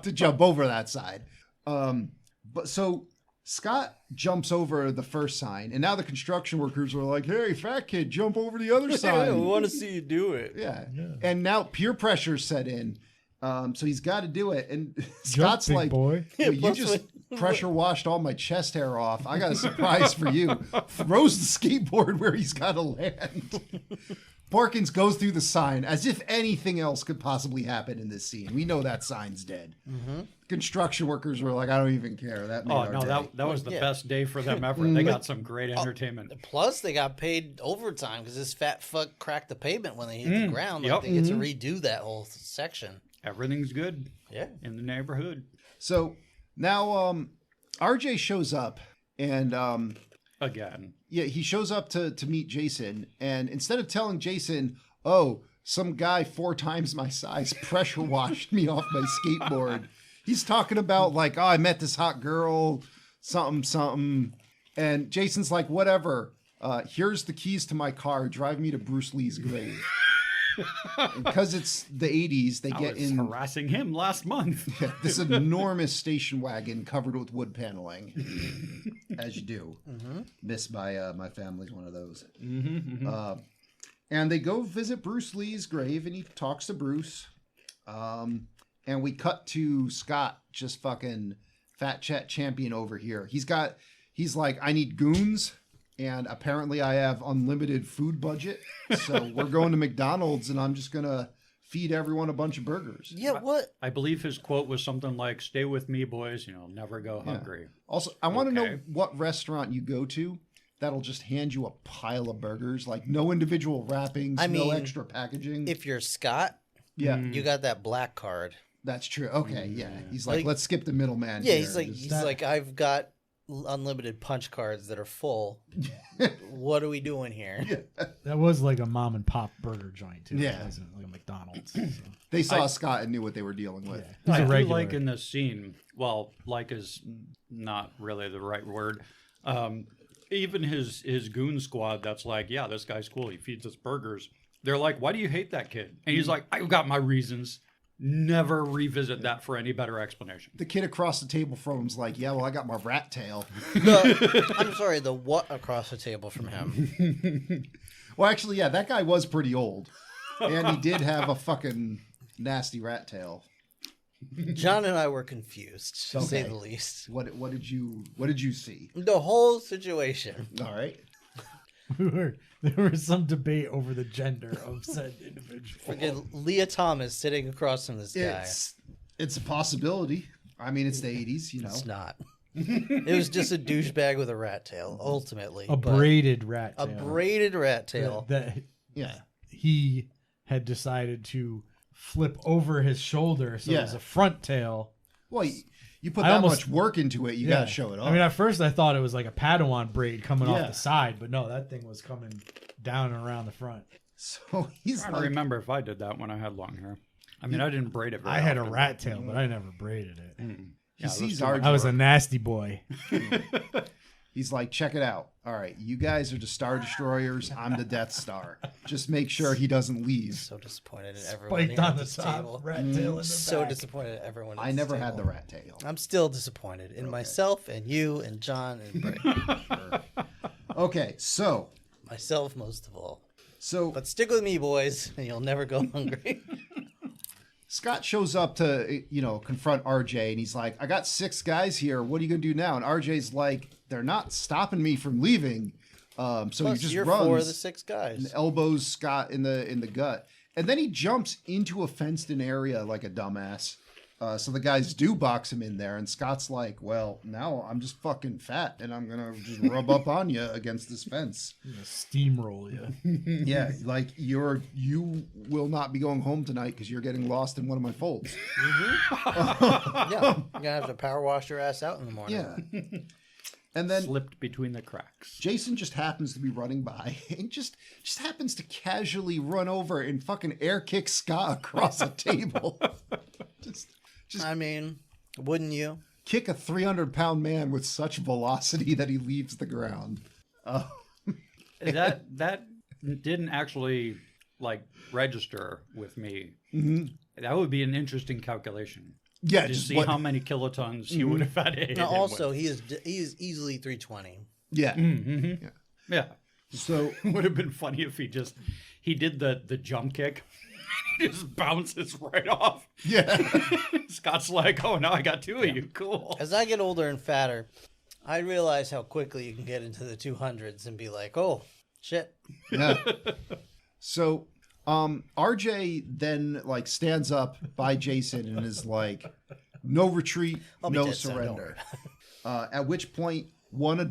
to jump over that side. But so Scott jumps over the first sign, and now the construction workers are like, "Hey, fat kid, jump over the other sign." want to see you do it. Yeah. And now peer pressure set in. So he's got to do it. And Scott's big like, boy. "Well, you Plus just pressure washed all my chest hair off. I got a surprise for you." Throws the skateboard where he's got to land. Parkins goes through the sign as if anything else could possibly happen in this scene. We know that sign's dead. Construction workers were like, "I don't even care." That made Oh our no, day. that was the Yeah. best day for them ever. They got some great entertainment. Plus, they got paid overtime because this fat fuck cracked the pavement when they hit the ground. Like, Yep. they get to redo that whole section. Everything's good Yeah. in the neighborhood. So now RJ shows up, and Again. yeah, he shows up to meet Jason, and instead of telling Jason, "Oh, some guy 4 times my size pressure washed me off my skateboard," he's talking about like, "Oh, I met this hot girl, something," and Jason's like, "Whatever. Here's the keys to my car. Drive me to Bruce Lee's grave." Because it's the 80s, they I get was in harassing him last month. this enormous station wagon covered with wood paneling, as you do. Missed by my family's one of those. And they go visit Bruce Lee's grave, and he talks to Bruce. And we cut to Scott, just fucking fat chat champion over here. He's like, "I need goons. And apparently I have unlimited food budget. So we're going to McDonald's, and I'm just going to feed everyone a bunch of burgers." Yeah, what? I believe his quote was something like, "Stay with me, boys. Never go hungry." Also, I want to know Okay. what restaurant you go to that'll just hand you a pile of burgers, like no individual wrappings, I no mean, extra packaging. If you're Scott, Yeah, you got that black card. that's true. Okay, yeah. He's like, Like- let's skip the middleman. Yeah, here. he's like, Just- I've got unlimited punch cards that are full. What are we doing here? That was like a mom and pop burger joint too. Yeah. It wasn't like a McDonald's. So. they saw Scott and knew what they were dealing with. He's I a do regular. like in this scene, well, like is not really the right word. Even his goon squad, that's like, "Yeah, this guy's cool. He feeds us burgers." They're like, "Why do you hate that kid?" And he's like, "I've got my reasons." Never revisit that for any better explanation. The kid across the table from him's like, "Yeah, well, I got my rat tail." I'm sorry, the what across the table from him? Well, actually, yeah, that guy was pretty old. And he did have a fucking nasty rat tail. John and I were confused, to say Okay. the least. What did you see? The whole situation. All right. There was some debate over the gender of said individual. Freaking Leah Thomas sitting across from this guy. It's a possibility. I mean, it's the 80s, you know. It's not. It was just a douchebag with a rat tail, ultimately. A but- braided rat A tail. braided rat tail. That Yeah. he had decided to flip over his shoulder, so it was Yeah. a front tail. Well, You put I that almost- much work into it, you Yeah. gotta show it off. I mean, at first I thought it was like a Padawan braid coming Yeah. off the side, but no, that thing was coming down and around the front. so he's I like, don't remember if I did that when I had long hair. I mean, I didn't braid it very I had a often. rat tail, but I never braided it. he Yeah, sees those two- RJ. I was a nasty boy. He's like, check it out. All right, you guys are the Star Destroyers. I'm the Death Star. Just make sure he doesn't leave. So disappointed in everyone Spiked here on at the this top, table. rat tail in the So back. disappointed at everyone. At I this never had table. the rat tail. I'm still disappointed in myself and you and John and Bray. Okay, so Myself most of all. so But stick with me, boys, and you'll never go hungry. Scott shows up to, confront RJ, and he's like, I got 6 guys here. What are you going to do now? And RJ's like, they're not stopping me from leaving. So Plus, he just you're runs 4 of the 6 guys. and elbows Scott in the gut. And then he jumps into a fenced-in area like a dumbass. So the guys do box him in there, and Scott's like, well, now I'm just fucking fat, and I'm going to just rub up on you against this fence. Steamroll you. Yeah, like you will not be going home tonight because you're getting lost in one of my folds. Yeah, you're gonna have to power wash your ass out in the morning. Yeah. And then Slipped between the cracks. Jason just happens to be running by and just happens to casually run over and fucking air kick Scott across a table. just I mean, wouldn't you? kick a 300-pound man with such velocity that he leaves the ground. That didn't actually register with me. That would be an interesting calculation. Yeah, To just see what, how many kilotons he would have had to hit Now, him also, with. he is easily 320. yeah. Yeah. So It would have been funny if he did the jump kick. He just bounces right off. yeah. Scott's like, oh, now I got 2 of you. Cool. As I get older and fatter, I realize how quickly you can get into the 200s and be like, oh, shit. Yeah. So, RJ then stands up by Jason and is like, "No retreat, I'll be no dead soon, don't surrender." At which point, one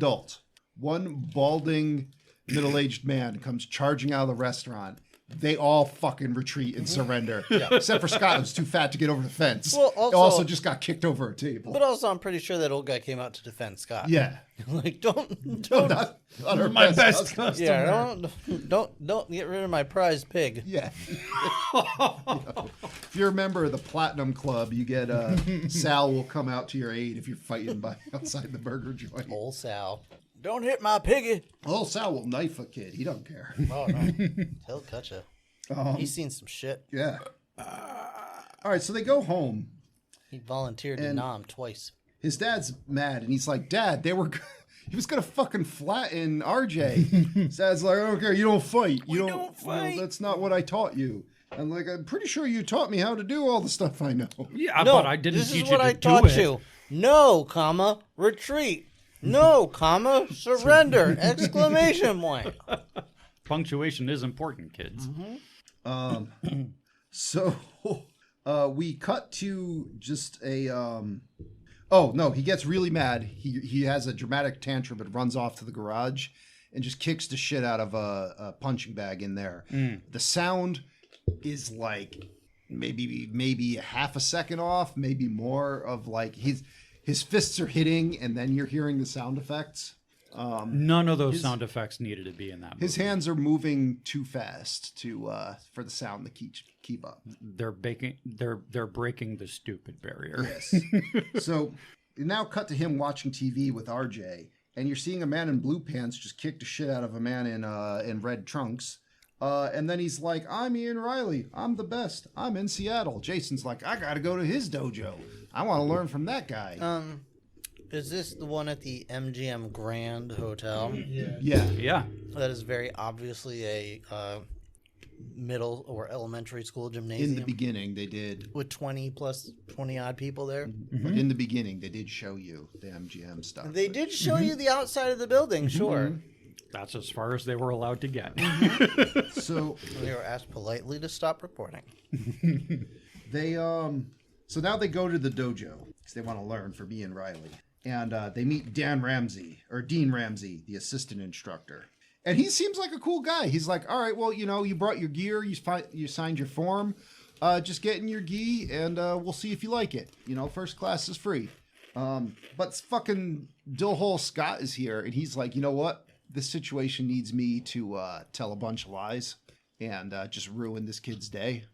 balding middle-aged man comes charging out of the restaurant. They all fucking retreat and surrender, except for Scott, who's too fat to get over the fence. Well, He also just got kicked over a table. But also, I'm pretty sure that old guy came out to defend Scott. Yeah, Like, don't, not our My best customer. customer. yeah, don't get rid of my prized pig. Yeah. If you're a member of the Platinum Club, you get Sal will come out to your aid if you're fighting by outside the burger joint. Old Sal. Don't hit my piggy. Oh, Sal will knife a kid. He don't care. Oh, no. He'll cut you. He's seen some shit. Yeah. All right, so they go home. He volunteered to And- nom twice. His dad's mad, and he's like, "Dad, he was gonna fucking flatten RJ." Dad's like, "I don't care. You don't fight. You don't fight." No, that's not what I taught you." I'm like, "I'm pretty sure you taught me how to do all the stuff I know." Yeah, No, but I didn't this teach is you what to I do taught it. you. No, comma, retreat. No, comma, surrender. Exclamation point. Punctuation is important, kids. So we cut to just a oh no, he gets really mad. He has a dramatic tantrum and runs off to the garage and just kicks the shit out of a punching bag in there. The sound is maybe a half a second off, maybe more of his fists are hitting and then you're hearing the sound effects. None of those sound effects needed to be in that movie. His hands are moving too fast for the sound to keep up. They're breaking the stupid barrier. Yes. So you now cut to him watching TV with RJ, and you're seeing a man in blue pants just kick the shit out of a man in red trunks. And then he's like, "I'm Ian Riley. I'm the best. I'm in Seattle." Jason's like, "I gotta go to his dojo. I want to learn from that guy." Is this the one at the MGM Grand Hotel? Yeah. Yeah. Yeah. That is very obviously a middle or elementary school gymnasium. In the beginning, they did. with 20 odd people there. In the beginning, they did show you the MGM stuff. They did show you the outside of the building, sure. That's as far as they were allowed to get. So They were asked politely to stop recording. they so now they go to the dojo because they want to learn from Ian Riley. And they meet Dean Ramsey, the assistant instructor. And he seems like a cool guy. He's like, "All right, well, you brought your gear, you signed your form. Just get in your gi, and we'll see if you like it. First class is free." But fucking Dillhole Scott is here, and he's like, you know what? This situation needs me to tell a bunch of lies and just ruin this kid's day.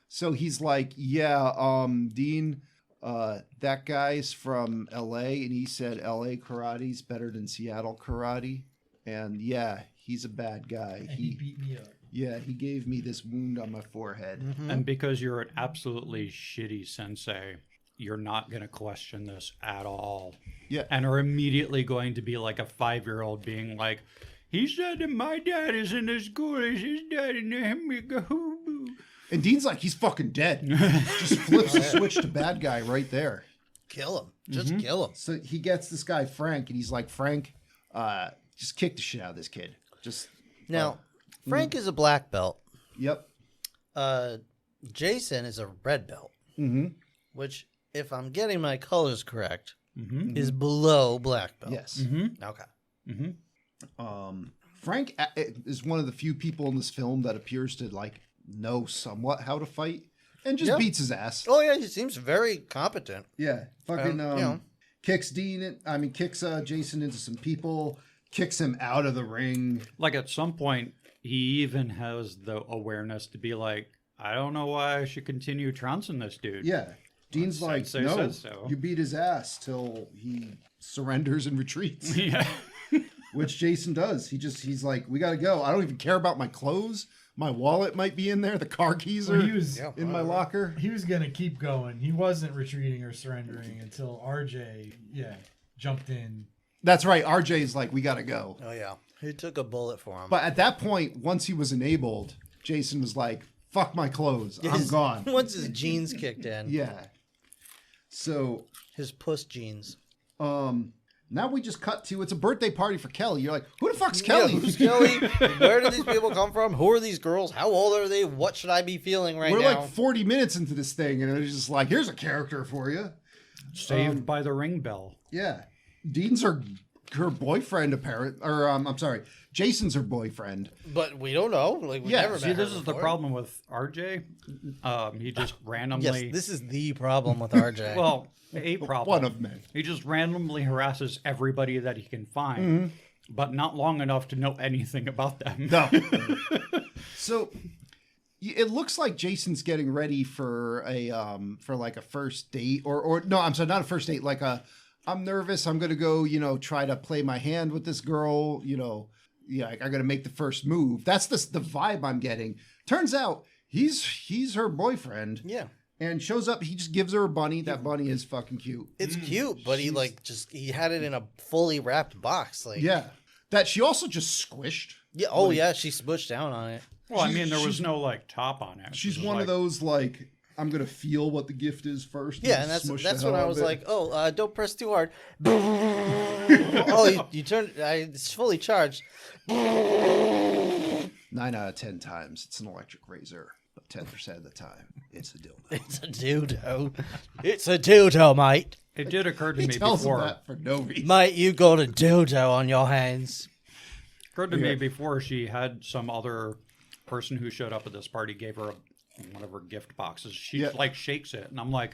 So he's like, yeah, Dean, that guy's from L.A., and he said L.A. karate's better than Seattle karate. And yeah, he's a bad guy. And he beat me up. Yeah, he gave me this wound on my forehead. And because you're an absolutely shitty sensei, you're not going to question this at all. Yeah. And are immediately going to be like a 5-year-old being like, he said that my dad isn't as cool as his dad and him. And Dean's like, he's fucking dead. Just flips the switch to bad guy right there. Kill him. Just kill him. So he gets this guy, Frank, and he's like, Frank, just kick the shit out of this kid. Just Now, Frank is a black belt. Yep. Jason is a red belt, Mm-hmm. which, if I'm getting my colors correct, is below black belt. Yes. Okay. Frank is one of the few people in this film that appears to like know somewhat how to fight and just beats his ass. Oh yeah, he seems very competent. Yeah. Fucking you know. kicks Jason into some people, kicks him out of the ring. Like at some point, he even has the awareness to be like, I don't know why I should continue trouncing this dude. Yeah. Dean's like, Sensei no, says so. you beat his ass till he surrenders and retreats, Yeah. which Jason does. He's like, we got to go. I don't even care about my clothes. My wallet might be in there. The car keys are Well, he was in my locker. he was gonna keep going. He wasn't retreating or surrendering until RJ, jumped in. That's right. RJ's like, we got to go. Oh yeah, he took a bullet for him. But at that point, once he was enabled, Jason was like, fuck my clothes. I'm gone. Once his jeans kicked in. Yeah. So, His puss jeans. now we just cut to, it's a birthday party for Kelly. You're like, who the fuck's Yeah, Kelly? who's Kelly? Where do these people come from? Who are these girls? How old are they? What should I be feeling right We're now? like 40 minutes into this thing, and it's just like, here's a character for you. Saved by the ring bell. Yeah. Dean's her boyfriend, apparent, or I'm sorry, Jason's her boyfriend. But we don't know. Like we Yeah, never see, met See, this her is the before. problem with RJ. He just randomly. Yes, this is the problem with RJ. Well, a problem. One of many. He just randomly harasses everybody that he can find, but not long enough to know anything about them. No. So it looks like Jason's getting ready for like a first date or no, I'm sorry, not a first date, like I'm nervous, I'm gonna go, try to play my hand with this girl, I gotta make the first move. That's the vibe I'm getting. Turns out he's her boyfriend. yeah. And shows up, he just gives her a bunny. That bunny is fucking cute. It's cute, but he had it in a fully wrapped box. Like Yeah. That she also just squished. Yeah. Oh yeah, she smushed down on it. Well, I mean, there was no like top on it. She's It was one like, of those like, I'm gonna feel what the gift is first. Yeah, and smush the that's hell when I out was of it. like, oh, don't press too hard. Oh, you turned. It's fully charged. 9 out of 10 times it's an electric razor, but 10% of the time it's a dildo. It's a dildo. It's a dildo, mate. It did occur to He me tells him before. that for no reason. Mate, you got a dildo on your hands. Occurred to me before she had some other person who showed up at this party gave her one of her gift boxes. She like shakes it, and I'm like,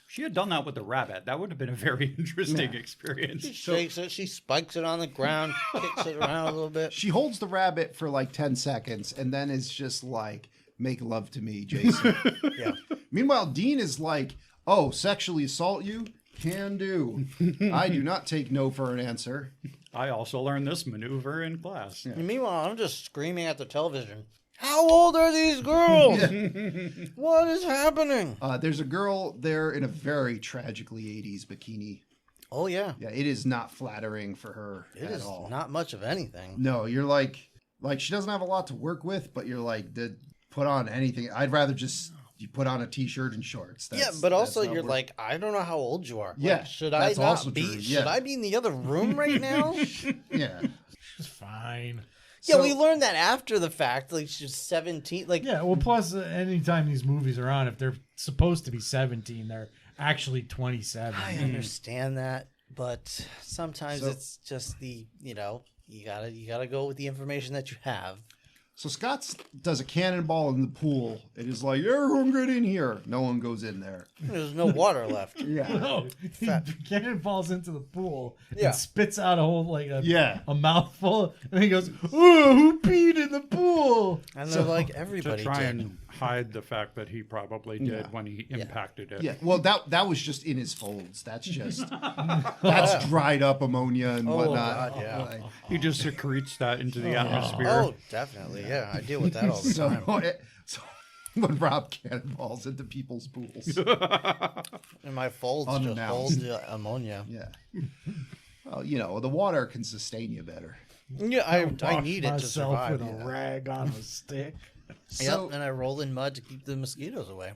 if she had done that with the rabbit, that would have been a very interesting experience. She shakes it. She spikes it on the ground, kicks it around a little bit. She holds the rabbit for like 10 seconds and then is just like, make love to me, Jason. Yeah. Meanwhile, Dean is like, oh, sexually assault you? Can do. I do not take no for an answer. I also learned this maneuver in class. And meanwhile, I'm just screaming at the television. How old are these girls? What is happening? There's a girl there in a very tragically 80s bikini. Oh yeah, Yeah, it is not flattering for her it at is all. not much of anything. No, you're like she doesn't have a lot to work with, but you're like, put on anything. I'd rather just you put on a t-shirt and shorts. Yeah, That's- but that's also not you're work- like, I don't know how old you are. Like, Yeah, should I that's not also be? true, Should yeah. I be in the other room right now? yeah. It's fine. Yeah, So- we learned that after the fact. Like she's 17. Like Yeah, well, plus, anytime these movies are on, if they're supposed to be 17, they're actually 27. I understand that, but sometimes So- it's just the you gotta go with the information that you have. So Scott does a cannonball in the pool and is like, everyone get in here. No one goes in there. There's no water left. Yeah. No, he cannonballs into the pool Yeah. and spits out a whole Yeah. a mouthful, and he goes, "Oh, who peed in the pool?" And they're like, To everybody try did. and hide the fact that he probably did when he impacted it. Yeah. Well, that was just in his folds. That's just, that's dried up ammonia and whatnot. God, yeah. Like, He just secretes that into the atmosphere. Oh, definitely. Yeah, I deal with that all the time. so when Rob cannonballs into people's pools. And my folds just hold Unannounced. the ammonia. Yeah. Well, you know, the water can sustain you better. Yeah, I Wash need it to myself survive. with a rag on a stick. So, Yep, and I roll in mud to keep the mosquitoes away.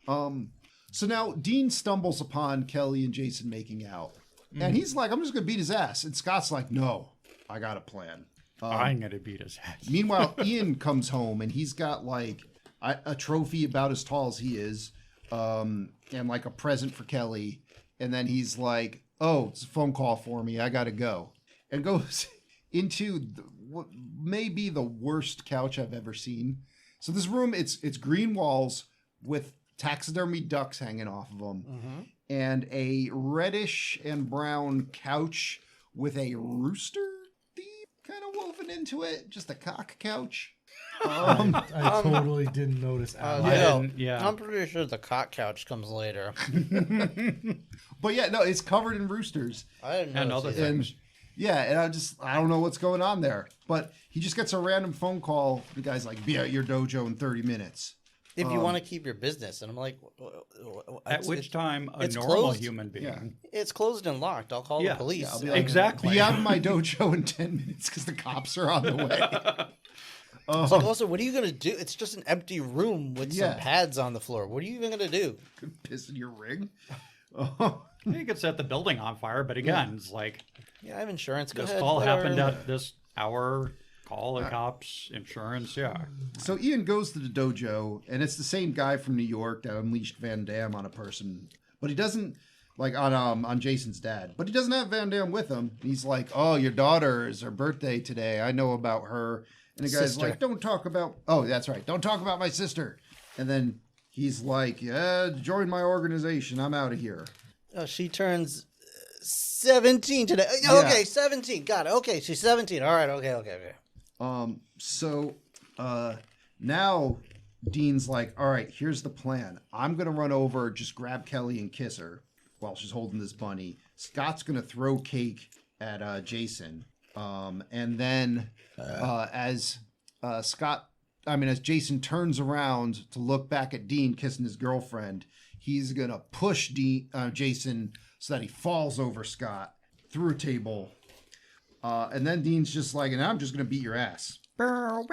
so now Dean stumbles upon Kelly and Jason making out. And he's like, I'm just going to beat his ass. And Scott's like, no, I got a plan. I'm going to beat his ass. Meanwhile, Ian comes home and he's got like a trophy about as tall as he is, and like a present for Kelly. And then he's like, oh, it's a phone call for me. I got to go. And goes into what may be the worst couch I've ever seen. So this room, it's green walls with taxidermy ducks hanging off of them, and a reddish and brown couch with a rooster theme kind of woven into it. Just a cock couch. I totally didn't notice. I Al. know. yeah. I'm pretty sure the cock couch comes later. But yeah, no, it's covered in roosters. I didn't know. And other either. things. Yeah, and I don't know what's going on there. But he just gets a random phone call. The guy's like, be at your dojo in 30 minutes. If you want to keep your business, and I'm like, At which time a it's normal closed. human being. Yeah. it's closed and locked. I'll call the police. I'll be like, Exactly. Be out of my dojo in 10 minutes because the cops are on the way. It's like, also, what are you gonna do? It's just an empty room with Yeah. some pads on the floor. What are you even gonna do? Piss in your ring. He could set the building on fire, but again, it's like Yeah, I have insurance. Go this ahead. all happened whatever. at this hour. Call the cops, insurance, yeah. So Ian goes to the dojo, and it's the same guy from New York that unleashed Van Damme on a person, but he doesn't like on Jason's dad. But he doesn't have Van Damme with him. He's like, "Oh, your daughter is her birthday today. I know about her." And the guy's Sister. like, "Don't talk about." Oh, that's right. Don't talk about my sister. And then he's like, "Yeah, join my organization. I'm out of here." Oh, she turns 17 today. Yeah. Okay, 17. Got it. Okay, she's 17. All right. Okay. So now Dean's like, all right, here's the plan. I'm going to run over, just grab Kelly and kiss her while she's holding this bunny. Scott's going to throw cake at Jason. And then as Jason turns around to look back at Dean kissing his girlfriend, he's going to push Jason so that he falls over Scott through a table. And then Dean's just like, and I'm just going to beat your ass. And,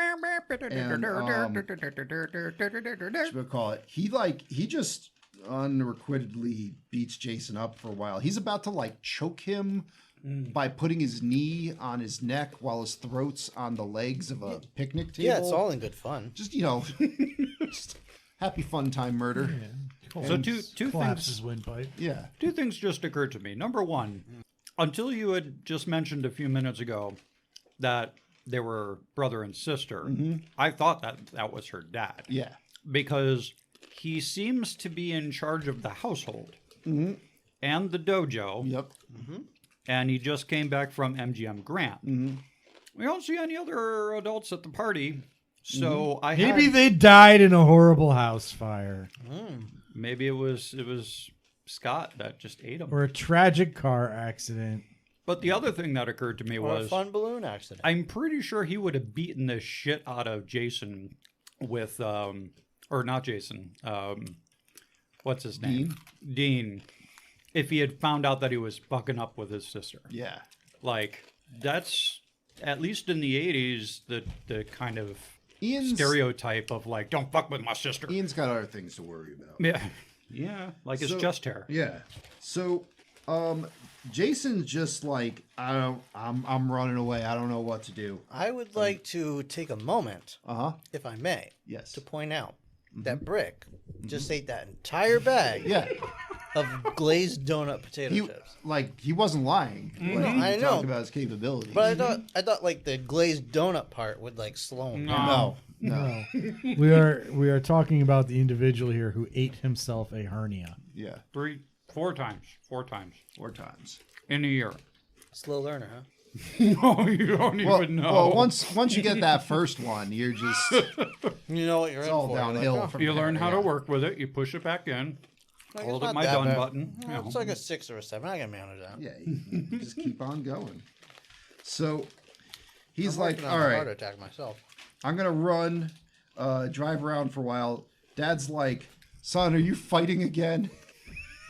what we call it? He just unrequitedly beats Jason up for a while. He's about to like choke him by putting his knee on his neck while his throat's on the legs of a picnic table. Yeah, it's all in good fun. Just, just happy fun time murder. So two Collapses things. windpipe. Yeah. Two things just occurred to me. Number one, until you had just mentioned a few minutes ago that they were brother and sister, I thought that was her dad. Yeah. Because he seems to be in charge of the household and the dojo. Yep. And he just came back from MGM Grant. We don't see any other adults at the party. So Maybe they died in a horrible house fire maybe it was Scott that just ate him. or a tragic car accident. But the other thing that occurred to me Or a was fun balloon accident. I'm pretty sure he would have beaten the shit out of Jason with or not Jason. What's his name? Dean. If he had found out that he was fucking up with his sister. Yeah. Like that's at least in the 80s the kind of Ian's stereotype of like don't fuck with my sister. Ian's got other things to worry about. Yeah. Yeah, like his So- chest hair. Yeah. So, Jason's just like, I'm running away. I don't know what to do. I would like to take a moment, if I may, Yes. to point out that Brick just ate that entire bag Yeah. of glazed donut potato He chips. like he wasn't lying. Like, he I know. talked about his capabilities. But I thought like the glazed donut part would like slow him down. no. No. we are talking about the individual here who ate himself a hernia. Yeah, 4 times. 4 times 4 times. in a year. Slow learner, huh? No, you don't even know. Well, once you get that first one, you're just You know what you're it's in all for. You're downhill. like, from you there, learn how to yeah. work with it. You push it back in. oh, Hold it's at not my that done bad. button. Well, it's like a 6 or a 7. I can manage that. Yeah, you just keep on going. So he's I'm like, working on all a right, heart attack myself. I'm gonna run, drive around for a while. Dad's like, son, are you fighting again?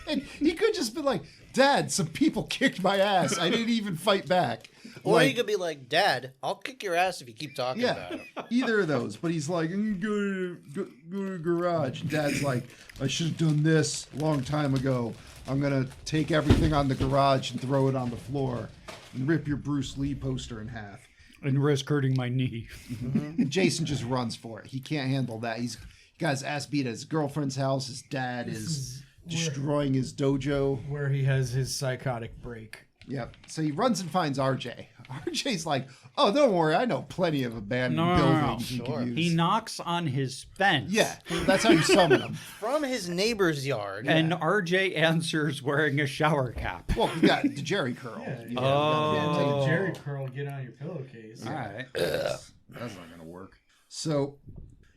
And he could just be like, Dad, some people kicked my ass. I didn't even fight back. Or Like, you could be like, Dad, I'll kick your ass if you keep talking yeah, about it. either of those. But he's like, go to the garage. And Dad's like, I should have done this a long time ago. I'm gonna take everything on the garage and throw it on the floor and rip your Bruce Lee poster in half. And risk hurting my knee. And Jason just runs for it. He can't handle that. He's got his ass beat at his girlfriend's house. His dad is destroying his dojo. Where he has his psychotic break. Yep. So he runs and finds RJ. RJ's like, oh, don't worry. I know plenty of abandoned buildings you sure. can use. He knocks on his fence. Yeah, that's how you summon him. From his neighbor's yard. And RJ answers wearing a shower cap. Well, we got the Jerry curl. Oh. Jerry curl, get on your pillowcase. All right. That's not gonna work. So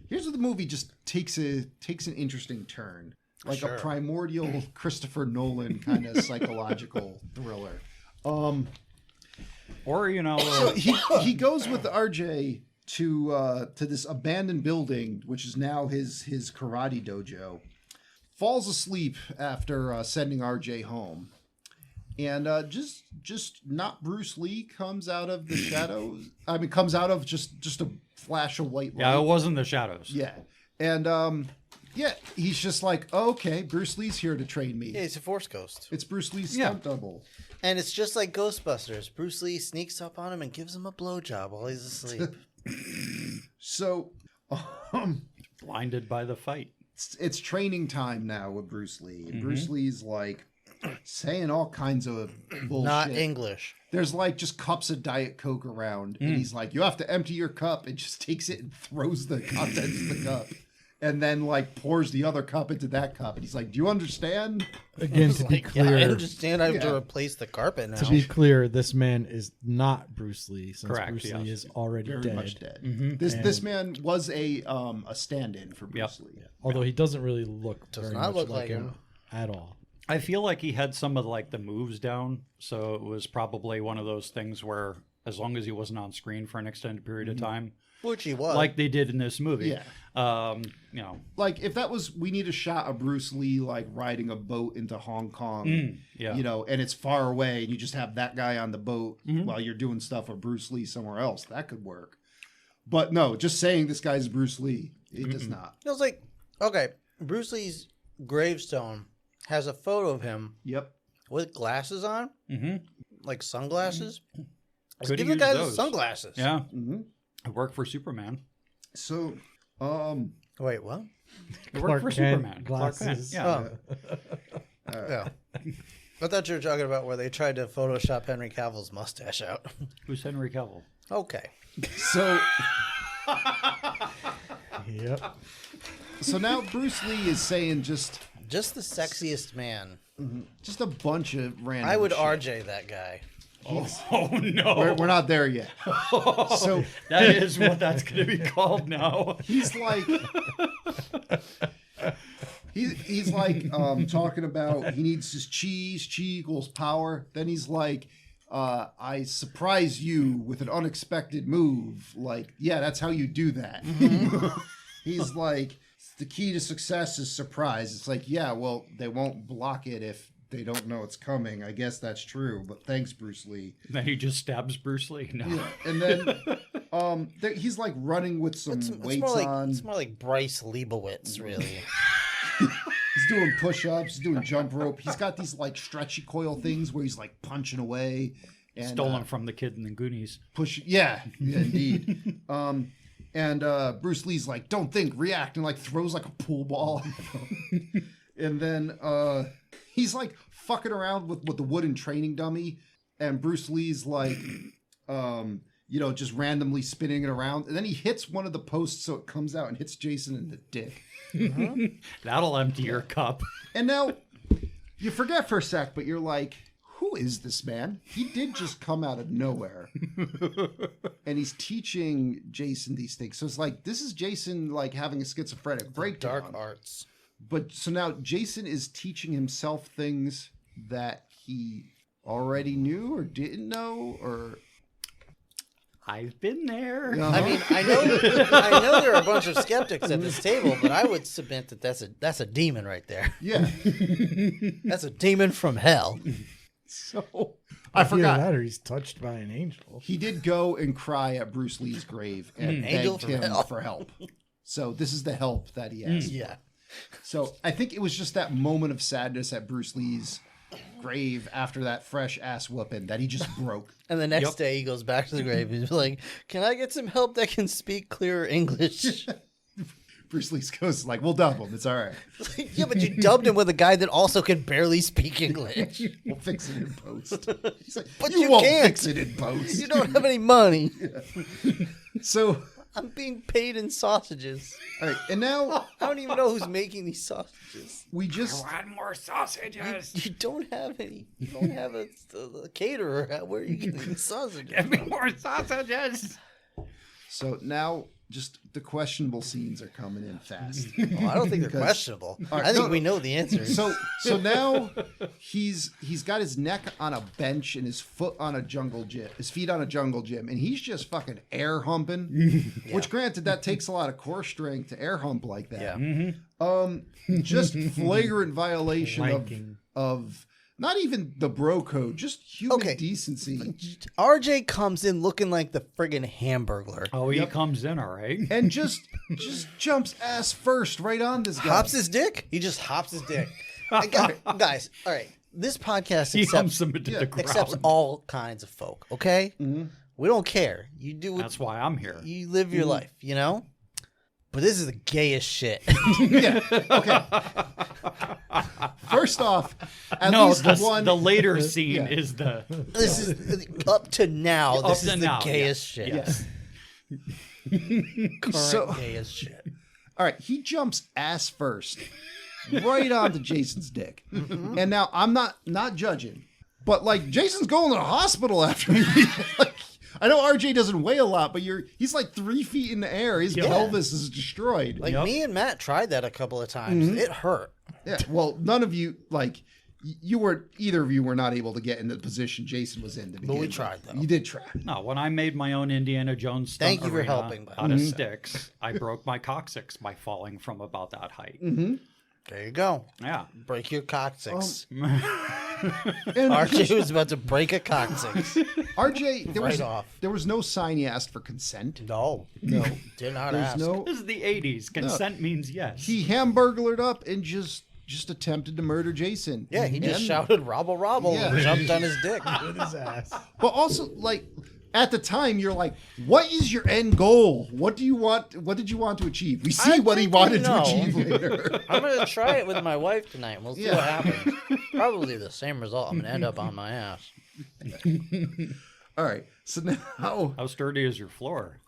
here's where the movie just takes an interesting turn, like Sure. a primordial Christopher Nolan kind of psychological thriller. Or, So he goes with RJ to this abandoned building, which is now his karate dojo. Falls asleep after sending RJ home, and just not Bruce Lee comes out of the shadows. I mean, comes out of just a flash of white light. yeah, it wasn't the shadows. Yeah, and yeah, he's just like, oh, okay, Bruce Lee's here to train me. Yeah, he's a force ghost. It's Bruce Lee's Yeah. stunt double. And it's just like Ghostbusters. Bruce Lee sneaks up on him and gives him a blowjob while he's asleep. So, Blinded by the fight. it's training time now with Bruce Lee. And Mm-hmm. Bruce Lee's like saying all kinds of bullshit. Not English. There's like just cups of Diet Coke around, and he's like, "You have to empty your cup," and just takes it and throws the contents of the cup, and then like pours the other cup into that cup, and he's like, "Do you understand?" Again, to be Like, yeah, I clear, understand I have to Yeah. replace the carpet now. to be clear, this man is not Bruce Lee, since Correct, Bruce Lee yes. is already Very dead. much dead. Mm-hmm. This man was a stand-in for Bruce Yep. Lee. Although he doesn't really look Does very not much look like like him at all. I feel like he had some of the moves down, so it was probably one of those things where as long as he wasn't on screen for an extended period of time, Which he was. like they did in this movie, Yeah. you know, Like if that was, we need a shot of Bruce Lee like riding a boat into Hong Kong, yeah. you know, and it's far away, and you just have that guy on the boat Mm-hmm. while you're doing stuff with Bruce Lee somewhere else. That could work. But no, just saying this guy's Bruce Lee, it does not. It was like, okay, Bruce Lee's gravestone has a photo of him Yep. with glasses on, like sunglasses. Let's Could give he the guy use the those? sunglasses. Yeah, hmm it worked for Superman. So, Wait, what? It Clark worked for Kent Superman. Clark Kent. glasses. Yeah. Oh. Yeah. I thought you were talking about where they tried to Photoshop Henry Cavill's mustache out. Who's Henry Cavill? Okay. so, Yep. so now Bruce Lee is saying just Just the sexiest man. a bunch of random. I would shit. RJ that guy. Oh no, We're not there yet. So that is what that's going to be called now. he's like he's like talking about he needs his cheese, chi equals power. Then he's like I surprise you with an unexpected move. Like, yeah, that's how you do that. He's like, the key to success is surprise. It's like, yeah, well, they won't block it if they don't know it's coming. I guess that's true, but thanks, Bruce Lee. Then he just stabs Bruce Lee. No. And then he's like running with some weights on. It's more like Bryce Leibowitz, really. He's doing push-ups, he's doing jump rope. He's got these like stretchy coil things where he's like punching away. And, Stolen from the kid in the Goonies. yeah, indeed. And Bruce Lee's like, don't think, react, and like throws like a pool ball at him. And then he's like fucking around with the wooden training dummy, and Bruce Lee's like, just randomly spinning it around, and then he hits one of the posts so it comes out and hits Jason in the dick. That'll empty your cup. And now you forget for a sec, but you're like, who is this man? He did just come out of nowhere. And he's teaching Jason these things. So it's like, this is Jason like having a schizophrenic breakdown. Dark arts. But so now Jason is teaching himself things that he already knew or didn't know, or I've been there. I mean, I know there are a bunch of skeptics at this table, but I would submit that that's a demon right there. Yeah. That's a demon from hell. So I Either forgot. that or he's touched by an angel. He did go and cry at Bruce Lee's grave and Angel begged from him hell. for help. So this is the help that he asked. Yeah. So I think it was just that moment of sadness at Bruce Lee's grave after that fresh ass whooping that he just broke. And the next Yep. day he goes back to the grave. He's like, "Can I get some help that can speak clearer English?" Bruce Lee goes like, "We'll dub him. It's all right. Yeah, but you dubbed him with a guy that also can barely speak English. We'll fix it in post." He's like, But you you won't can't. fix it in post. You don't have any money. So, I'm being paid in sausages. all right, and now I don't even know who's making these sausages. we just Want more sausages? You don't have any. You don't have a caterer. Where are you getting these sausages? Give me more sausages. so now just the questionable scenes are coming in fast. Oh, I don't think they're questionable. right, I think no, we know the answers. So now he's got his neck on a bench and his foot on a jungle gym, his feet on a jungle gym, and he's just fucking air humping. Which, granted, that takes a lot of core strength to air hump like that. Yeah. Just flagrant violation Flanking. of not even the bro code, just human Okay. decency. RJ comes in looking like the friggin' Hamburglar. Oh, he comes in all right. And just jumps ass first right on this guy. Hops his dick? He just hops his dick. Guys, all right. This podcast He humps accepts, him into the ground. accepts all kinds of folk, okay? We don't care. You do what That's why I'm here. you live your life, you know? But this is the gayest shit. Yeah. Okay. First off, at No, least one. the later scene is the This is up to now. Up This to is the now, gayest shit. yes. Current So- gayest shit. All right, he jumps ass first, right onto Jason's dick. And now I'm not judging, but like Jason's going to the hospital after he. Like, I know RJ doesn't weigh a lot, but he's like 3 feet in the air. His pelvis is destroyed. Like me and Matt tried that a couple of times. It hurt. Yeah. Well, none of you like. Either of you were not able to get in the position Jason was in. To begin we with. tried, though. You did try. No, when I made my own Indiana Jones stunt Thank you for arena helping, by the out of way. sticks, I broke my coccyx by falling from about that height. There you go. Yeah. Break your coccyx. And RJ was about to break a coccyx. RJ, off. there was no sign he asked for consent. No. No, Did not there's ask. no. This is the 80s. Consent means yes. He hamburglared up and just attempted to murder Jason. Yeah, he just And- shouted "robble, robble" and Yeah. jumped on his dick. With his ass. But also, like, at the time, you're like, what is your end goal? What do you want? What did you want to achieve? We see I what he think we wanted to know. achieve later. I'm gonna try it with my wife tonight. And we'll see Yeah. what happens. Probably the same result. I'm gonna end up on my ass. All right. So now, How sturdy is your floor?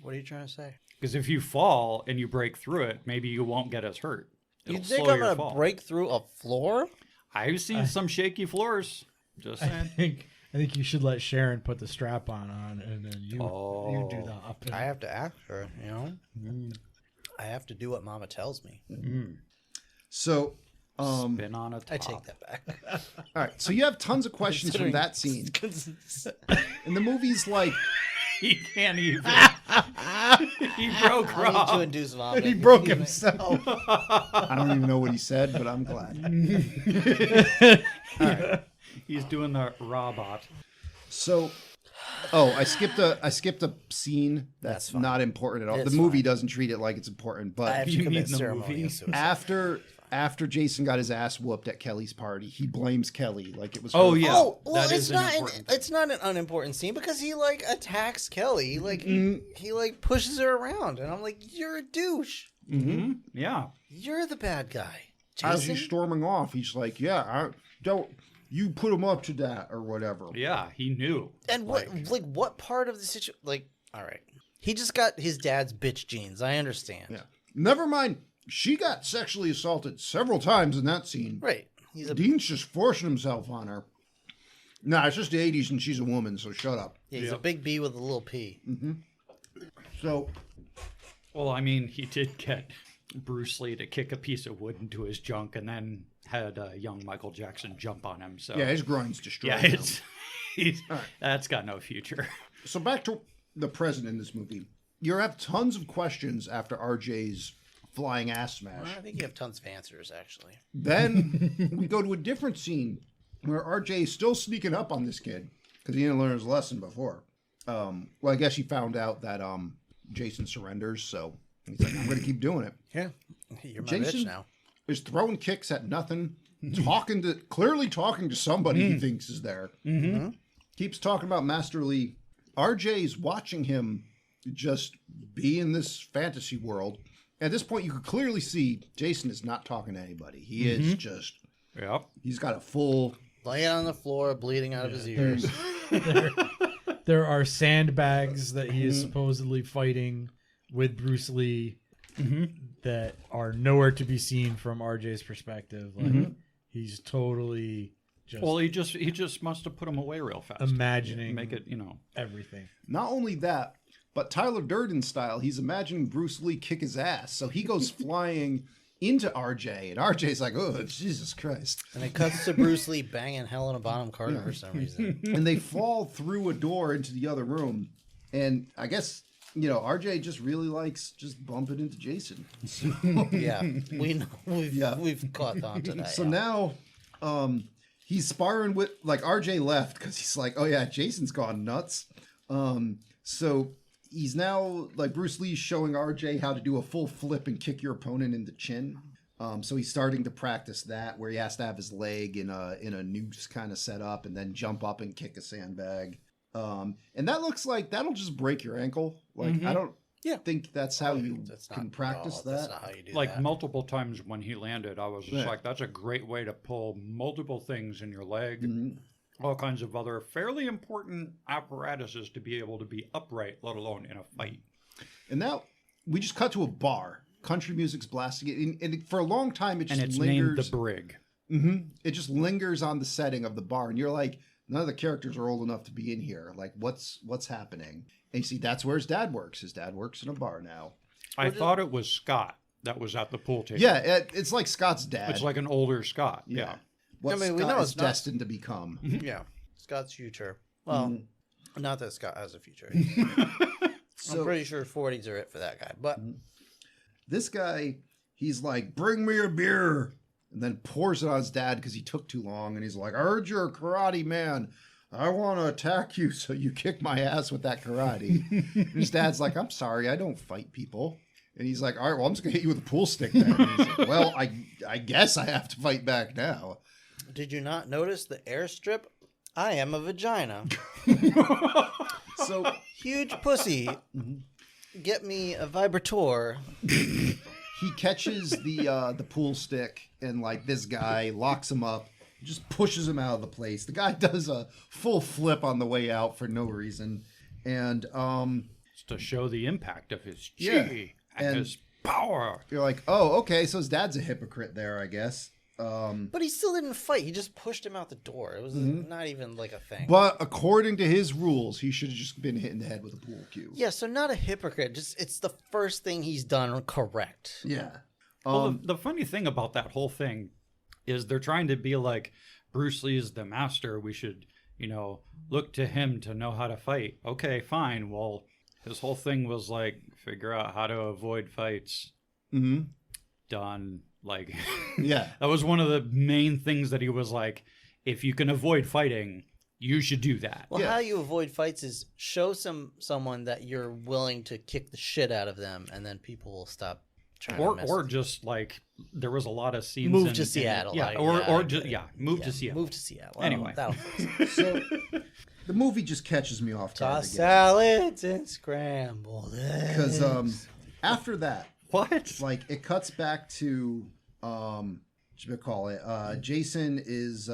What are you trying to say? Because if you fall and you break through it, maybe you won't get as hurt. You It'll think slow I'm your gonna fall. break through a floor? I've seen some shaky floors. Just I saying. think you should let Sharon put the strap on, and then you do the opposite. I have to ask her. You know, I have to do what Mama tells me. so, Been on a top. I take that back. all right. So you have tons of questions from that scene, and the movie's like, He can't even. He broke I need to Rob. induce vomit. he broke himself. I don't even know what he said, but I'm glad. He's doing the robot. So, I skipped a scene that's fine. not important at all. It's the movie fine. doesn't treat it like it's important, I but have to You commit mean the ceremonial movie? suicide. after Jason got his ass whooped at Kelly's party, he blames Kelly like it was. Oh, her yeah. fault. Oh well, That it's is an not important it's not an unimportant scene because he like attacks Kelly, like he like pushes her around, and I'm like, you're a douche. Yeah. You're the bad guy. as he's Jason? storming off, he's like, "Yeah, don't you put him up to that or whatever." Yeah, he knew. And what part of the situation? Like, all right, he just got his dad's bitch genes. I understand. Yeah. Never mind. She got sexually assaulted several times in that scene. Right. He's a Dean's just forcing himself on her. Nah, it's just the 80s and she's a woman, so shut up. yeah, he's a big B with a little P. So, Well, I mean, he did get Bruce Lee to kick a piece of wood into his junk and then had young Michael Jackson jump on him. So yeah, his grind's destroyed. yeah, now. that's got no future. So back to the present in this movie. You have tons of questions after RJ's flying ass smash. I think you have tons of answers, actually. Then we go to a different scene where RJ is still sneaking up on this kid because he didn't learn his lesson before. Well, I guess he found out that Jason surrenders, so he's like, I'm going to keep doing it. Yeah. You're my Jason bitch now. is throwing kicks at nothing, clearly talking to somebody he thinks is there. Mm-hmm. Keeps talking about Master Lee. RJ's watching him just be in this fantasy world. At this point, you could clearly see Jason is not talking to anybody. He is just, Yep. he's got a full... Laying on the floor, bleeding out of his ears. There are sandbags that he is supposedly fighting with Bruce Lee that are nowhere to be seen from RJ's perspective. Like he's totally just Well, he just must have put him away real fast. imagining Make it, everything. Not only that, but Tyler Durden style, he's imagining Bruce Lee kick his ass. So he goes flying into RJ, and RJ's like, oh, Jesus Christ. And it cuts to Bruce Lee banging Helena Bonham Carter for some reason. And they fall through a door into the other room. And I guess, RJ just really likes just bumping into Jason. So, Yeah, we know we've caught on to that. so yeah. now he's sparring with, like, RJ left because he's like, oh yeah, Jason's gone nuts. So he's now, like, Bruce Lee's showing RJ how to do a full flip and kick your opponent in the chin. So he's starting to practice that, where he has to have his leg in a noose kind of setup and then jump up and kick a sandbag. And that looks like that'll just break your ankle. Like, I don't think that's how you can practice That's that. not how you do like that. multiple times when he landed, I was just like, that's a great way to pull multiple things in your leg. All kinds of other fairly important apparatuses to be able to be upright, let alone in a fight. And now we just cut to a bar. Country music's blasting it. And for a long time, it just And it's lingers. named The Brig. It just lingers on the setting of the bar. And you're like, none of the characters are old enough to be in here. Like, what's happening? And you see, that's where his dad works. His dad works in a bar now. I thought it was Scott that was at the pool table. Yeah, it's like Scott's dad. It's like an older Scott. Yeah. What we Scott know is it's not- destined to become. Yeah, Scott's future. Well, not that Scott has a future. So I'm pretty sure 40s are it for that guy. But this guy, he's like, bring me a beer. And then pours it on his dad because he took too long. And he's like, I heard you're a karate man. I want to attack you, so you kick my ass with that karate. And his dad's like, I'm sorry, I don't fight people. And he's like, all right, well, I'm just going to hit you with a pool stick then. And he's like, well, I guess I have to fight back now. did you not notice the airstrip? I am a vagina. So Huge pussy. Get me a vibrator. he catches the pool stick, and like this guy locks him up, just pushes him out of the place. The guy does a full flip on the way out for no reason. And It's to show the impact of his chi Yeah. and And- his power. you're like, oh, okay, so his dad's a hypocrite there, I guess. But he still didn't fight. He just pushed him out the door. It was not even like a thing. But according to his rules, he should have just been hit in the head with a pool cue. Yeah, so not a hypocrite. Just it's the first thing he's done correct. Yeah. Well, the funny thing about that whole thing is they're trying to be like, Bruce Lee is the master. We should, look to him to know how to fight. Okay, fine. Well, his whole thing was like, figure out how to avoid fights. Mm-hmm. Done. Like, Yeah. that was one of the main things that he was like, if you can avoid fighting, you should do that. Well, Yeah. how you avoid fights is show someone that you're willing to kick the shit out of them, and then people will stop trying to mess Or with you. just like there was a lot of scenes. Move to Seattle. Yeah, Like, move to Seattle. Move to Seattle. Well, Anyway. that'll fix it. So the movie just catches me off guard Toss again. salads and scrambled eggs. Because after that, What? like, it cuts back to Jason is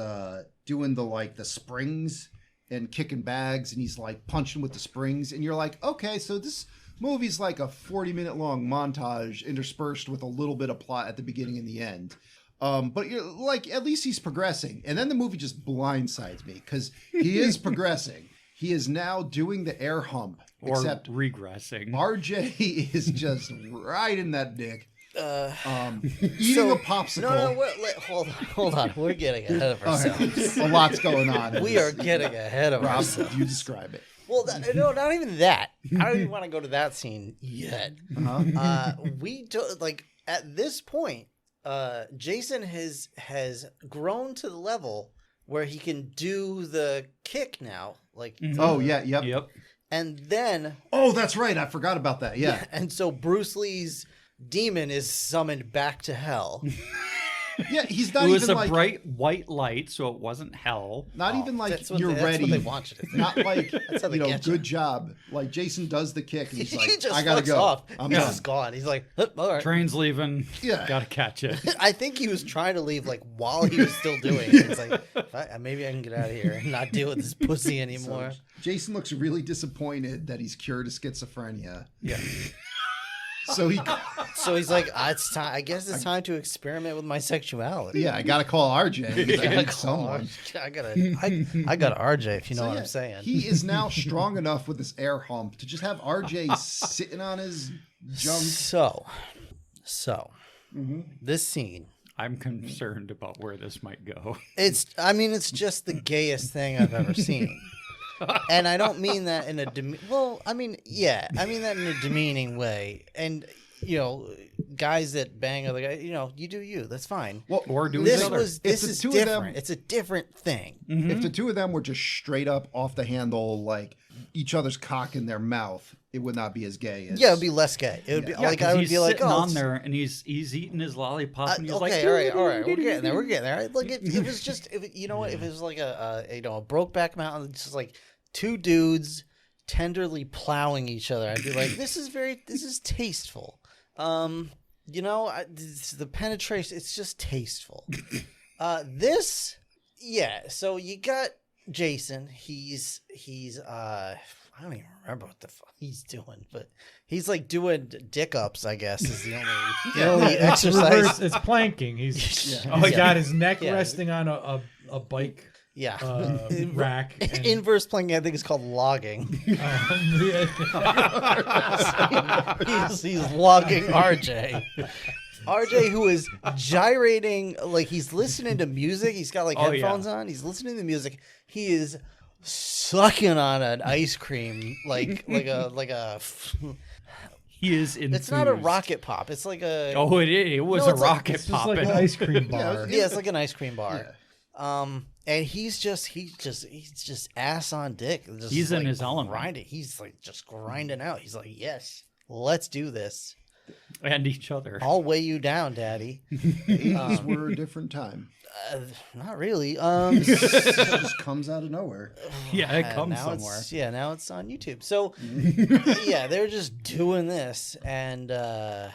doing the springs and kicking bags, and he's like punching with the springs, and you're like, okay, so this movie's like a 40-minute long montage interspersed with a little bit of plot at the beginning and the end. But you're like, at least he's progressing. And then the movie just blindsides me because he is progressing. He is now doing the air hump, Or except regressing. RJ is just right in that dick. Eating So- a popsicle. No, hold on. We're getting ahead of All right. ourselves. A lot's going on. We are getting ahead of Rob, ourselves. you describe it. Well, no, not even that. I don't even want to go to that scene yet. We do, at this point, Jason has grown to the level where he can do the kick now, Oh, yeah, yep. Yep. and then Oh, that's right. I forgot about that. Yeah. and so Bruce Lee's demon is summoned back to hell. Yeah, he's not It was even a like... bright white light, so it wasn't hell. Not even like That's what you're that's ready. what they want you to think. Not like, That's how they get you. good job. Like Jason does the kick and he's like, He just I gotta fucks go. off. I'm He's done. just gone. He's like, "Hup, all right. Train's leaving. Yeah. Gotta catch it. I think he was trying to leave while he was still doing it. He's like, maybe I can get out of here and not deal with this pussy anymore. Jason looks really disappointed that he's cured of schizophrenia. Yeah. So he, So he's like, it's time. I guess it's time to experiment with my sexuality. I gotta call RJ. He's like, I I need gotta someone. I got RJ, if you know So, what yeah, I'm saying. He is now strong enough with this air hump to just have RJ sitting on his junk. So, this scene. I'm concerned about where this might go. It's just the gayest thing I've ever seen. And I don't mean that in a I mean that in a demeaning way. And guys that bang other guys, you do you. That's fine. Well, Or do This each other. was If this the is two of them- different. It's a different thing. if the two of them were just straight up off the handle, like each other's cock in their mouth, it would not be as gay as... Yeah, it'd be less gay. It would be Yeah, like 'cause I would he's be like, sitting oh, on there and he's eating his lollipop and he's okay, like, all right, we're getting there. Like it was just, if it was like a Brokeback Mountain, just like two dudes tenderly plowing each other, I'd be like, this is tasteful. The penetration, it's just tasteful. So you got Jason. He's I don't even remember what the fuck he's doing, but he's like doing dick ups, I guess, is the only It's exercise. reverse, it's planking. He's got his neck Yeah. resting on a bike Yeah. rack. And, Inverse planking, I think, is called logging. He's logging RJ. RJ, who is gyrating, like he's listening to music. He's got headphones on. He's listening to music. He is sucking on an ice cream like a. he is enthused. It's not a rocket pop. It's like a. Oh, it was No, a it's like- rocket it's just popping. like an ice cream bar. Yeah, it's like an ice cream bar. And he's just ass on dick. Just He's in his element. grinding. He's like just grinding out. He's like, yes, let's do this. And each other. I'll weigh you down, Daddy. 80s were a different time. Not really. It just comes out of nowhere. Yeah, it comes now somewhere. now it's on YouTube. So yeah, they're just doing this, and I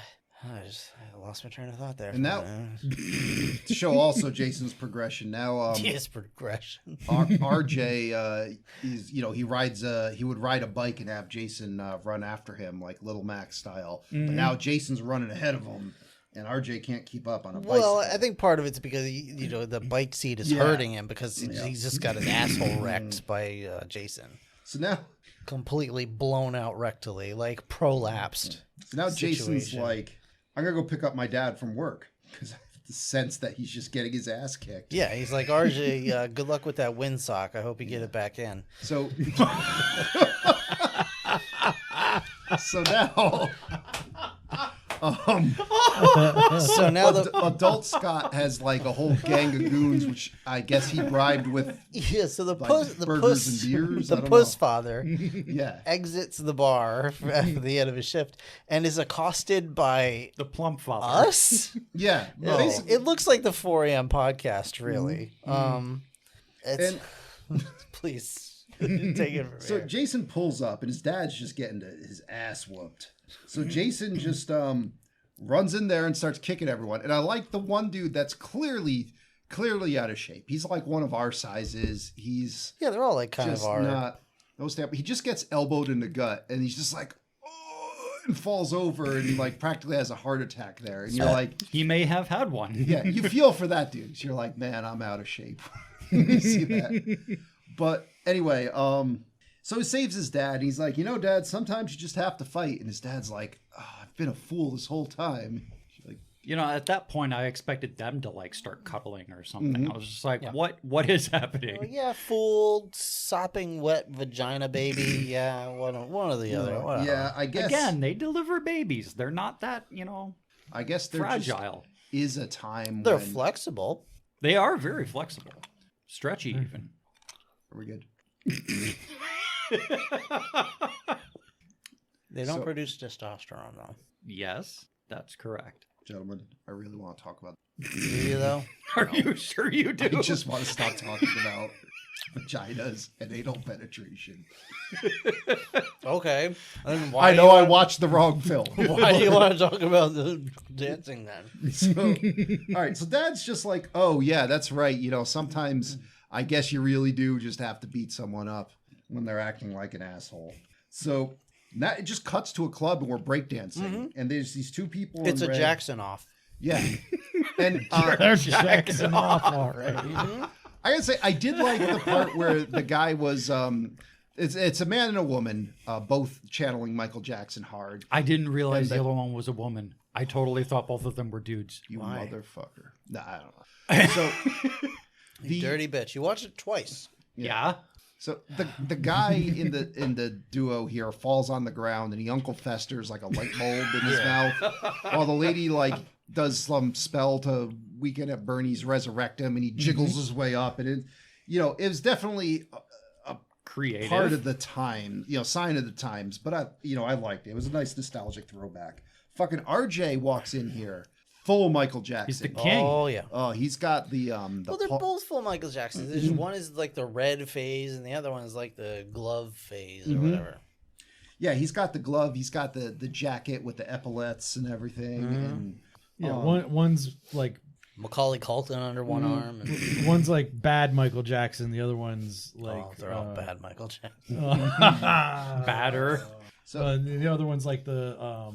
lost my train of thought there. And now, to show also Jason's progression, now his progression. RJ is, he would ride a bike and have Jason run after him like Little Mac style. But now Jason's running ahead of him, and RJ can't keep up on a bicycle. Well, I think part of it's because the bike seat is hurting him because he's just got his asshole wrecked by Jason, So now completely blown out rectally, like prolapsed. Jason's situation. like, I'm gonna go pick up my dad from work because I have the sense that he's just getting his ass kicked. Yeah, he's like, RJ, good luck with that windsock. I hope you get it back in. So, so now, So now adult Scott has like a whole gang of goons, which I guess he bribed with. so the like burgers and beers? I the don't puss know. father Yeah, exits the bar after the end of his shift and is accosted by The plump father. us. yeah. It looks like the 4 a.m. podcast, really. It's please take it from So here. Jason pulls up, and his dad's just getting his ass whooped. So Jason just runs in there and starts kicking everyone. And I like the one dude that's clearly out of shape. He's like one of our sizes. He's Yeah, they're all like kind just of our. not no step. He just gets elbowed in the gut, and he's just like, oh, and falls over, and like practically has a heart attack there. And you're like, He may have had one. yeah, you feel for that dude. You're like, man, I'm out of shape. You see that? But anyway, so he saves his dad. And he's like, Dad, sometimes you just have to fight. And his dad's like, I've been a fool this whole time. Like, At that point, I expected them to like start cuddling or something. Mm-hmm. I was just like, what is happening? Oh, yeah, fool, sopping wet vagina baby. Yeah, one or the other. Whatever. yeah, I guess. Again, they deliver babies. They're not that, I guess there fragile. just is a time They're when... flexible. They are very flexible. Stretchy even. Are we good? They don't So- produce testosterone, though. Yes, that's correct. Gentlemen, I really want to talk about... Do you, though? Are you sure you do? I just want to stop talking about vaginas and anal penetration. Okay. And why I do know you I want- watched the wrong film. Why do you want to talk about the dancing then? So, all right, so Dad's just like, oh yeah, that's right. Sometimes I guess you really do just have to beat someone up when they're acting like an asshole. So that it just cuts to a club and we're breakdancing, and there's these two people. It's in a red. Jackson off. Yeah, and They're jacking off already. I gotta say I did like the part where the guy was. It's a man and a woman, both channeling Michael Jackson hard. I didn't realize And the the- other one was a woman. I totally thought both of them were dudes. You Why? motherfucker. Nah, I don't know. So You dirty bitch. You watched it twice. Yeah. So the guy in the duo here falls on the ground and he Uncle Festers like a light bulb in his mouth, while the lady like does some spell to Weekend at Bernie's resurrect him, and he jiggles his way up, and it was definitely a Creative. part of the time, sign of the times. But I liked it. It was a nice nostalgic throwback. Fucking RJ walks in here, full Michael Jackson. He's the king. Oh, yeah. Oh, he's got the Well, they're both full Michael Jacksons. There's one is like the red phase, and the other one is like the glove phase or whatever. Yeah, he's got the glove. He's got the jacket with the epaulets and everything. And Yeah, one's like Macaulay Culkin under one arm. And, one's like bad Michael Jackson. The other one's like oh, they're all bad Michael Jackson. Badder. so the other one's like the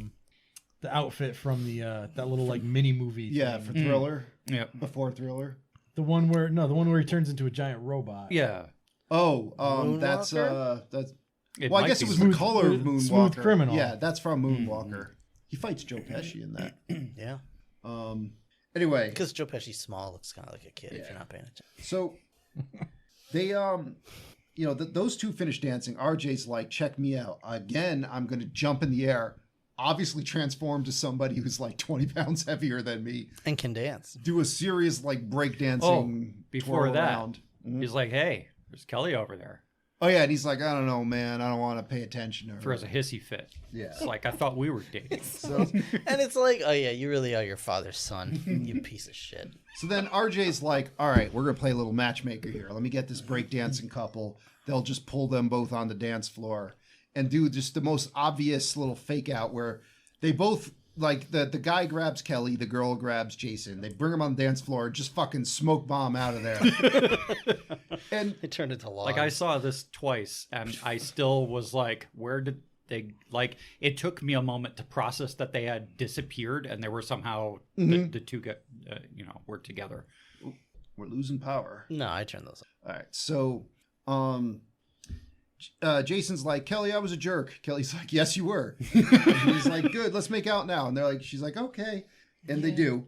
outfit from the that little like mini movie. yeah, thing. for Thriller, Yeah. before Thriller. the one where he turns into a giant robot. Yeah. Oh, Moonwalker? that's. It Well, I might guess be it was Smooth- the color of Moonwalker. Smooth Criminal. Yeah, that's from Moonwalker. He fights Joe Pesci in that. Yeah. Anyway, Because Joe Pesci's small, looks kind of like a kid if you're not paying attention. so they those two finish dancing. RJ's like, check me out again. I'm gonna jump in the air. Obviously transformed to somebody who's like 20 pounds heavier than me. And can dance. Do a serious like breakdancing. Oh, before twirl that. around. He's like, hey, there's Kelly over there. Oh yeah, and he's like, I don't know, man. I don't want to pay attention to her. Throws a hissy fit. Yeah. It's like, I thought we were dating. So, And it's like, oh yeah, you really are your father's son, you piece of shit. so then RJ's like, all right, we're gonna play a little matchmaker here. Let me get this breakdancing couple. They'll just pull them both on the dance floor and do just the most obvious little fake out where they both like the guy grabs Kelly, the girl grabs Jason. They bring them on the dance floor, just fucking smoke bomb out of there. And It turned into law. Like, I saw this twice, and I still was like, where did they, like, it took me a moment to process that they had disappeared, and they were somehow, the two get, were together. we're losing power. No, I turned those off. All right, so Jason's like, Kelly, I was a jerk. Kelly's like, yes, you were. And he's like, good, let's make out now. And they're like, she's like, okay, and they do.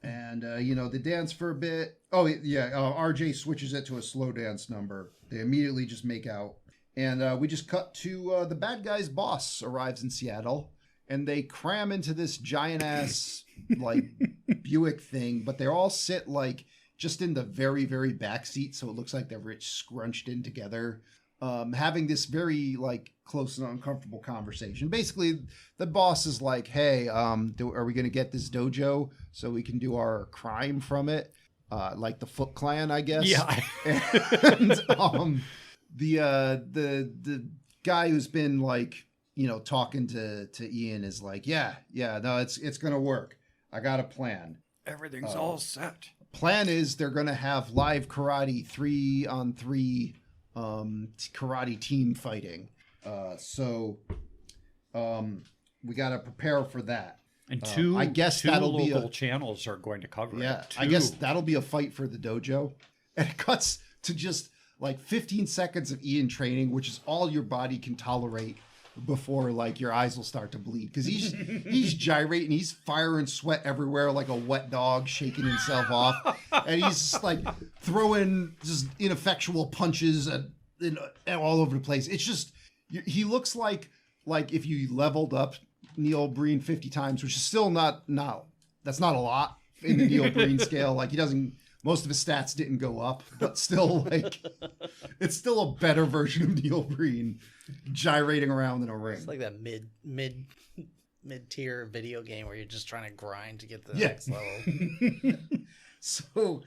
They dance for a bit. Oh yeah, RJ switches it to a slow dance number. They immediately just make out, and we just cut to the bad guy's boss arrives in Seattle, and they cram into this giant ass like Buick thing, but they all sit like just in the very, very back seat, so it looks like they're rich scrunched in together, having this very like close and uncomfortable conversation. Basically, the boss is like, "Hey, are we going to get this dojo so we can do our crime from it, like the Foot Clan, I guess?" Yeah. And the guy who's been like talking to Ian is like, yeah, no, it's gonna work. I got a plan. Everything's all set. Plan is they're gonna have live karate 3-on-3 karate team fighting. So we got to prepare for that. And I guess two that'll be local channels are going to cover it. yeah. Two. I guess that'll be a fight for the dojo, and it cuts to just like 15 seconds of Ian training, which is all your body can tolerate before like your eyes will start to bleed because he's gyrating, he's firing sweat everywhere like a wet dog shaking himself off, and he's just like throwing just ineffectual punches all over the place. It's just he looks like if you leveled up Neil Breen 50 times, which is still not that's not a lot in the Neil Breen scale. Like most of his stats didn't go up, but still like it's still a better version of Neil Breen gyrating around in a ring. It's like that mid-tier video game where you're just trying to grind to get to the next level. So,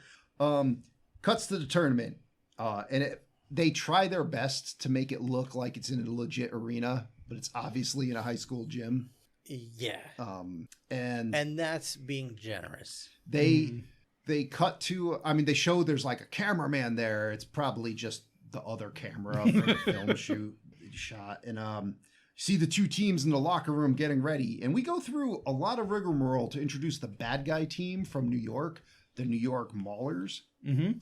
cuts to the tournament, and they try their best to make it look like it's in a legit arena, but it's obviously in a high school gym. Yeah. And that's being generous. They cut to, they show there's like a cameraman there. It's probably just the other camera from the film shoot shot. And see the two teams in the locker room getting ready. And we go through a lot of rigmarole to introduce the bad guy team from New York, the New York Maulers. Mm-hmm.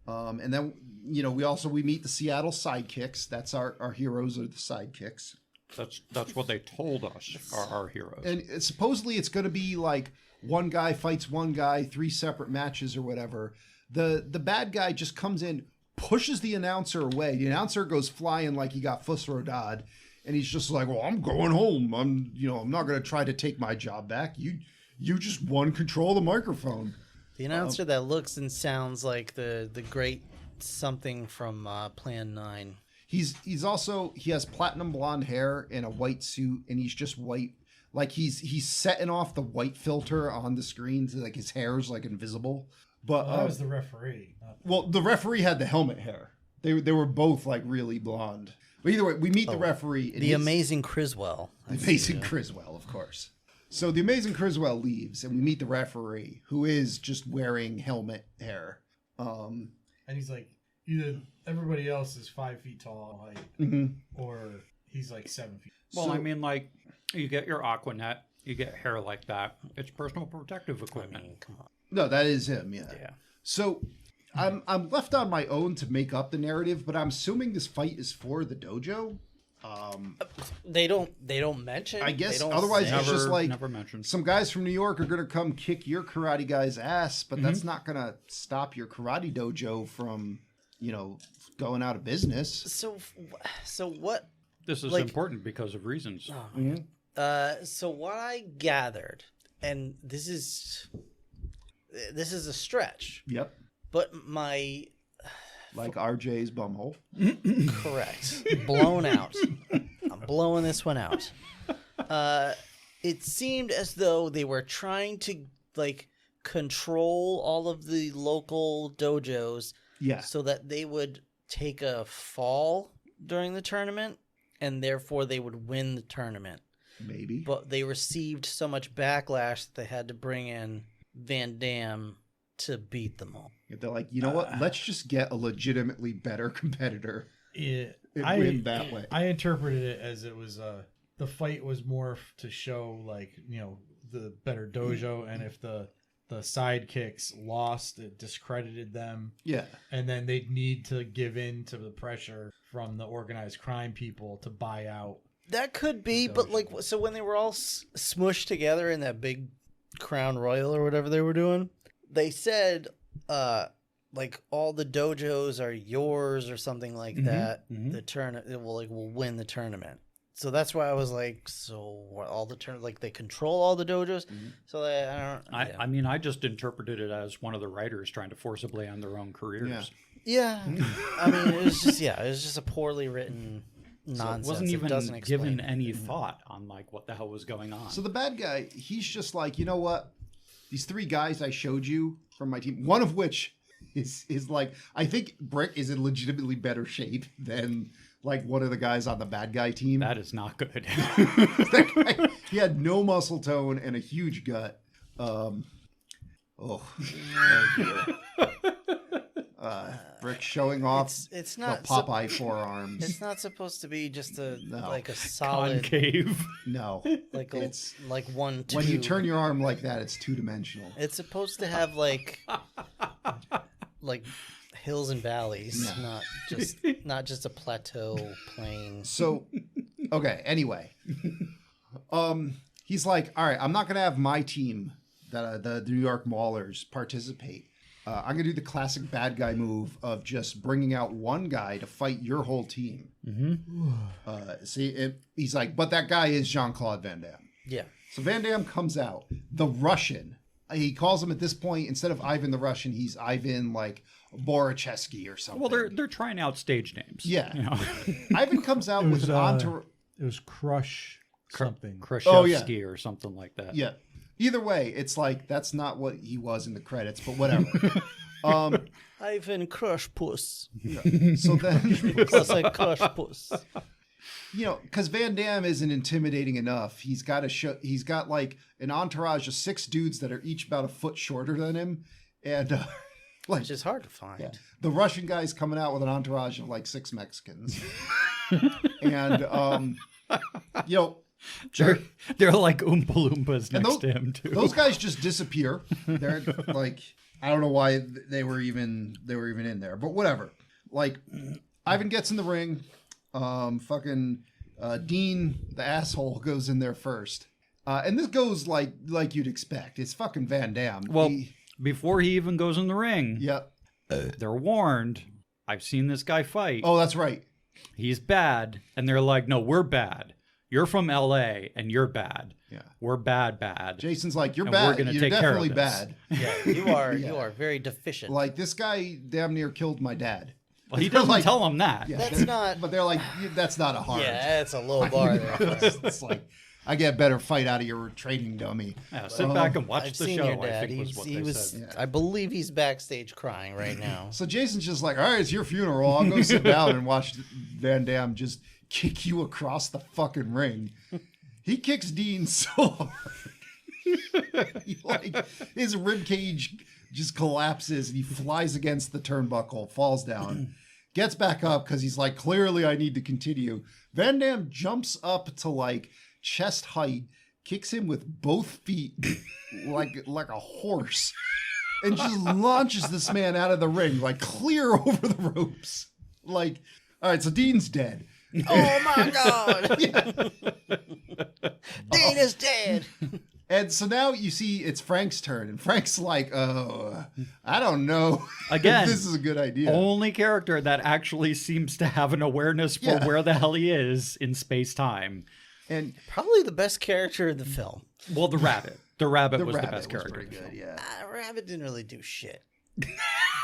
And then, we meet the Seattle Sidekicks. That's our heroes are the Sidekicks. That's what they told us are our heroes. And supposedly it's going to be like one guy fights one guy, 3 separate matches or whatever. The bad guy just comes in, pushes the announcer away. The announcer goes flying like he got Fussrodad, and he's just like, "Well, I'm going home. I'm not going to try to take my job back. You just won control of the microphone." The announcer that looks and sounds like the great something from Plan 9. He has platinum blonde hair and a white suit, and he's just white. Like he's setting off the white filter on the screen so like his hair's like invisible. But that was the referee. Well, the referee had the helmet hair. They were both like really blonde. But either way, we meet the referee. The amazing Criswell. The amazing Criswell, of course. So the amazing Criswell leaves, and we meet the referee, who is just wearing helmet hair. And he's like, either everybody else is 5 feet tall, or he's like 7 feet. Well, like you get your Aquanet, you get hair like that. It's personal protective equipment. Come on. No, that is him. Yeah. Yeah. So I'm left on my own to make up the narrative, but I'm assuming this fight is for the dojo. They don't mention. I guess they don't otherwise say. it's just like never mentioned. some guys from New York are going to come kick your karate guy's ass, but that's not going to stop your karate dojo from, going out of business. So what? This is like- important because of reasons. So what I gathered, and this is a stretch, Yep. but my Like RJ's bumhole. correct blown out. I'm blowing this one out. It seemed as though they were trying to control all of the local dojos, Yeah. so that they would take a fall during the tournament, and therefore they would win the tournament. Maybe. But they received so much backlash that they had to bring in Van Damme to beat them all. They're like, you know what? Let's just get a legitimately better competitor Yeah, and win that way. I interpreted it as it was the fight was more to show the better dojo, and if the sidekicks lost, it discredited them. Yeah. And then they'd need to give in to the pressure from the organized crime people to buy out. That could be, but so when they were all smushed together in that big Crown Royal or whatever they were doing, they said all the dojos are yours or something like that. The tournament will win the tournament. So that's why I was like, so what, all the they control all the dojos. So I just interpreted it as one of the writers trying to forcibly end their own careers. Yeah. It was just a poorly written nonsense. So it wasn't even doesn't explain given any thought on what the hell was going on. So the bad guy, he's just like, you know what? These 3 guys I showed you from my team, one of which is like, I think Brick is in legitimately better shape than like one of the guys on the bad guy team. That is not good. That guy, he had no muscle tone and a huge gut. Rick showing off It's the not Popeye forearms. It's not supposed to be just a No. like a solid Concave. No, like it's like 1 2. when you turn your arm like that, it's 2-dimensional. It's supposed to have like hills and valleys, not just a plateau plain. So, okay. Anyway, he's like, all right, I'm not gonna have my team, the New York Maulers, participate. I'm gonna do the classic bad guy move of just bringing out one guy to fight your whole team. He's like, but that guy is Jean-Claude Van Damme. Yeah. So Van Damme comes out, the Russian. He calls him at this point, instead of Ivan the Russian, he's Ivan like Borichesky or something. Well, they're trying out stage names. Yeah. You know? Ivan comes out with an entourage. It was Crush something. Khrushchevsky or something like that. Yeah. Either way, it's like that's not what he was in the credits, but whatever. Ivan Crush Puss. So then, Plus I Crush Puss. because Van Damme isn't intimidating enough, he's got to show. He's got like an entourage of 6 dudes that are each about a foot shorter than him, and Which is hard to find. yeah, the Russian guy's coming out with an entourage of like 6 Mexicans, and They're like Oompa Loompas And next to him too. those guys just disappear. They're like, I don't know why they were even in there, but whatever. Like, Ivan gets in the ring. Dean, the asshole, goes in there first. And this goes like you'd expect. It's fucking Van Damme. Well, before he even goes in the ring, yeah. they're warned. I've seen this guy fight. Oh, that's right. He's bad. And they're like, no, we're bad. You're from LA and you're bad. Yeah. We're bad. Jason's like, you're And bad. we're gonna You're take care of definitely this. bad. Yeah, you are very deficient. Like, this guy damn near killed my dad. Well, he They're doesn't like- tell him that. Yeah, That's not. But they're like, that's not a hard. Yeah, that's a low bar there. It's like, I get a better fight out of your training dummy. Yeah, sit back and watch I've the seen show, your I dad. think was what He they was. said. I believe he's backstage crying right now. So Jason's just like, all right, it's your funeral. I'll go sit down and watch Van Damme just kick you across the fucking ring. He kicks Dean so hard. His rib cage just collapses and he flies against the turnbuckle, falls down, gets back up because he's like, clearly I need to continue. Van Damme jumps up to like chest height, kicks him with both feet like a horse, and just launches this man out of the ring, like clear over the ropes. Like, all right, so Dean's dead. Oh my god! Dean is dead. And so now you see it's Frank's turn, and Frank's like, oh, I don't know Again, if this is a good idea. Only character that actually seems to have an awareness for Yeah. where the hell he is in space-time. And Probably the best character in the film. Well, the rabbit. The rabbit was the rabbit best was character. pretty good, yeah. Rabbit didn't really do shit.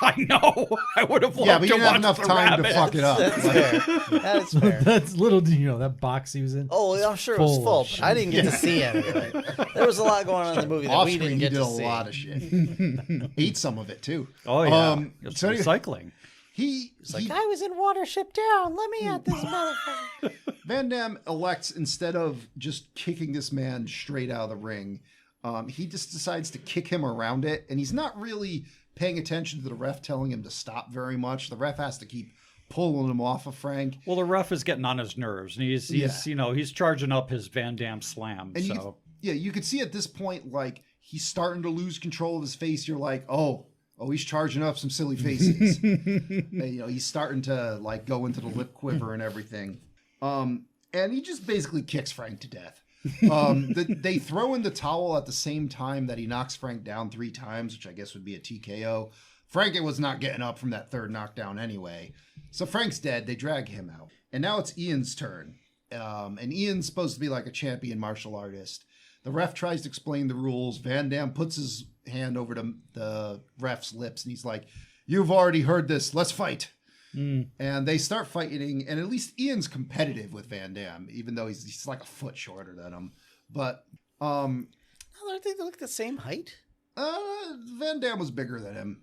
I know. I would have loved Yeah, but to you didn't have watch enough the time rabbit. to fuck it up. That's Like, fair. That's fair. That's little do you know that box he was in. Oh, I'm sure it was Full full, of but I didn't get to see any of it. There was a lot going on in the movie that off we screen, didn't he get did to a see. lot of shit. Ate some of it too. Oh, yeah. It's so anyway, recycling. It's like, I was in Watership Down. Let me at this motherfucker. Van Damme elects, instead of just kicking this man straight out of the ring, he just decides to kick him around it, and he's not really paying attention to the ref telling him to stop very much. The ref has to keep pulling him off of Frank. Well, the ref is getting on his nerves, and he's charging up his Van Damme slam. And So you could see at this point, like, he's starting to lose control of his face. You're like, oh, he's charging up some silly faces. And, he's starting to like go into the lip quiver and everything. And he just basically kicks Frank to death. They throw in the towel at the same time that he knocks Frank down 3 times, which I guess would be a TKO. Frank was not getting up from that 3rd knockdown anyway. So Frank's dead. They drag him out. And now it's Ian's turn. And Ian's supposed to be like a champion martial artist. The ref tries to explain the rules. Van Damme puts his hand over to the ref's lips and he's like, you've already heard this. Let's fight. And they start fighting, and at least Ian's competitive with Van Damme, even though he's like a foot shorter than him. But Oh, they look the same height. Van Damme was bigger than him.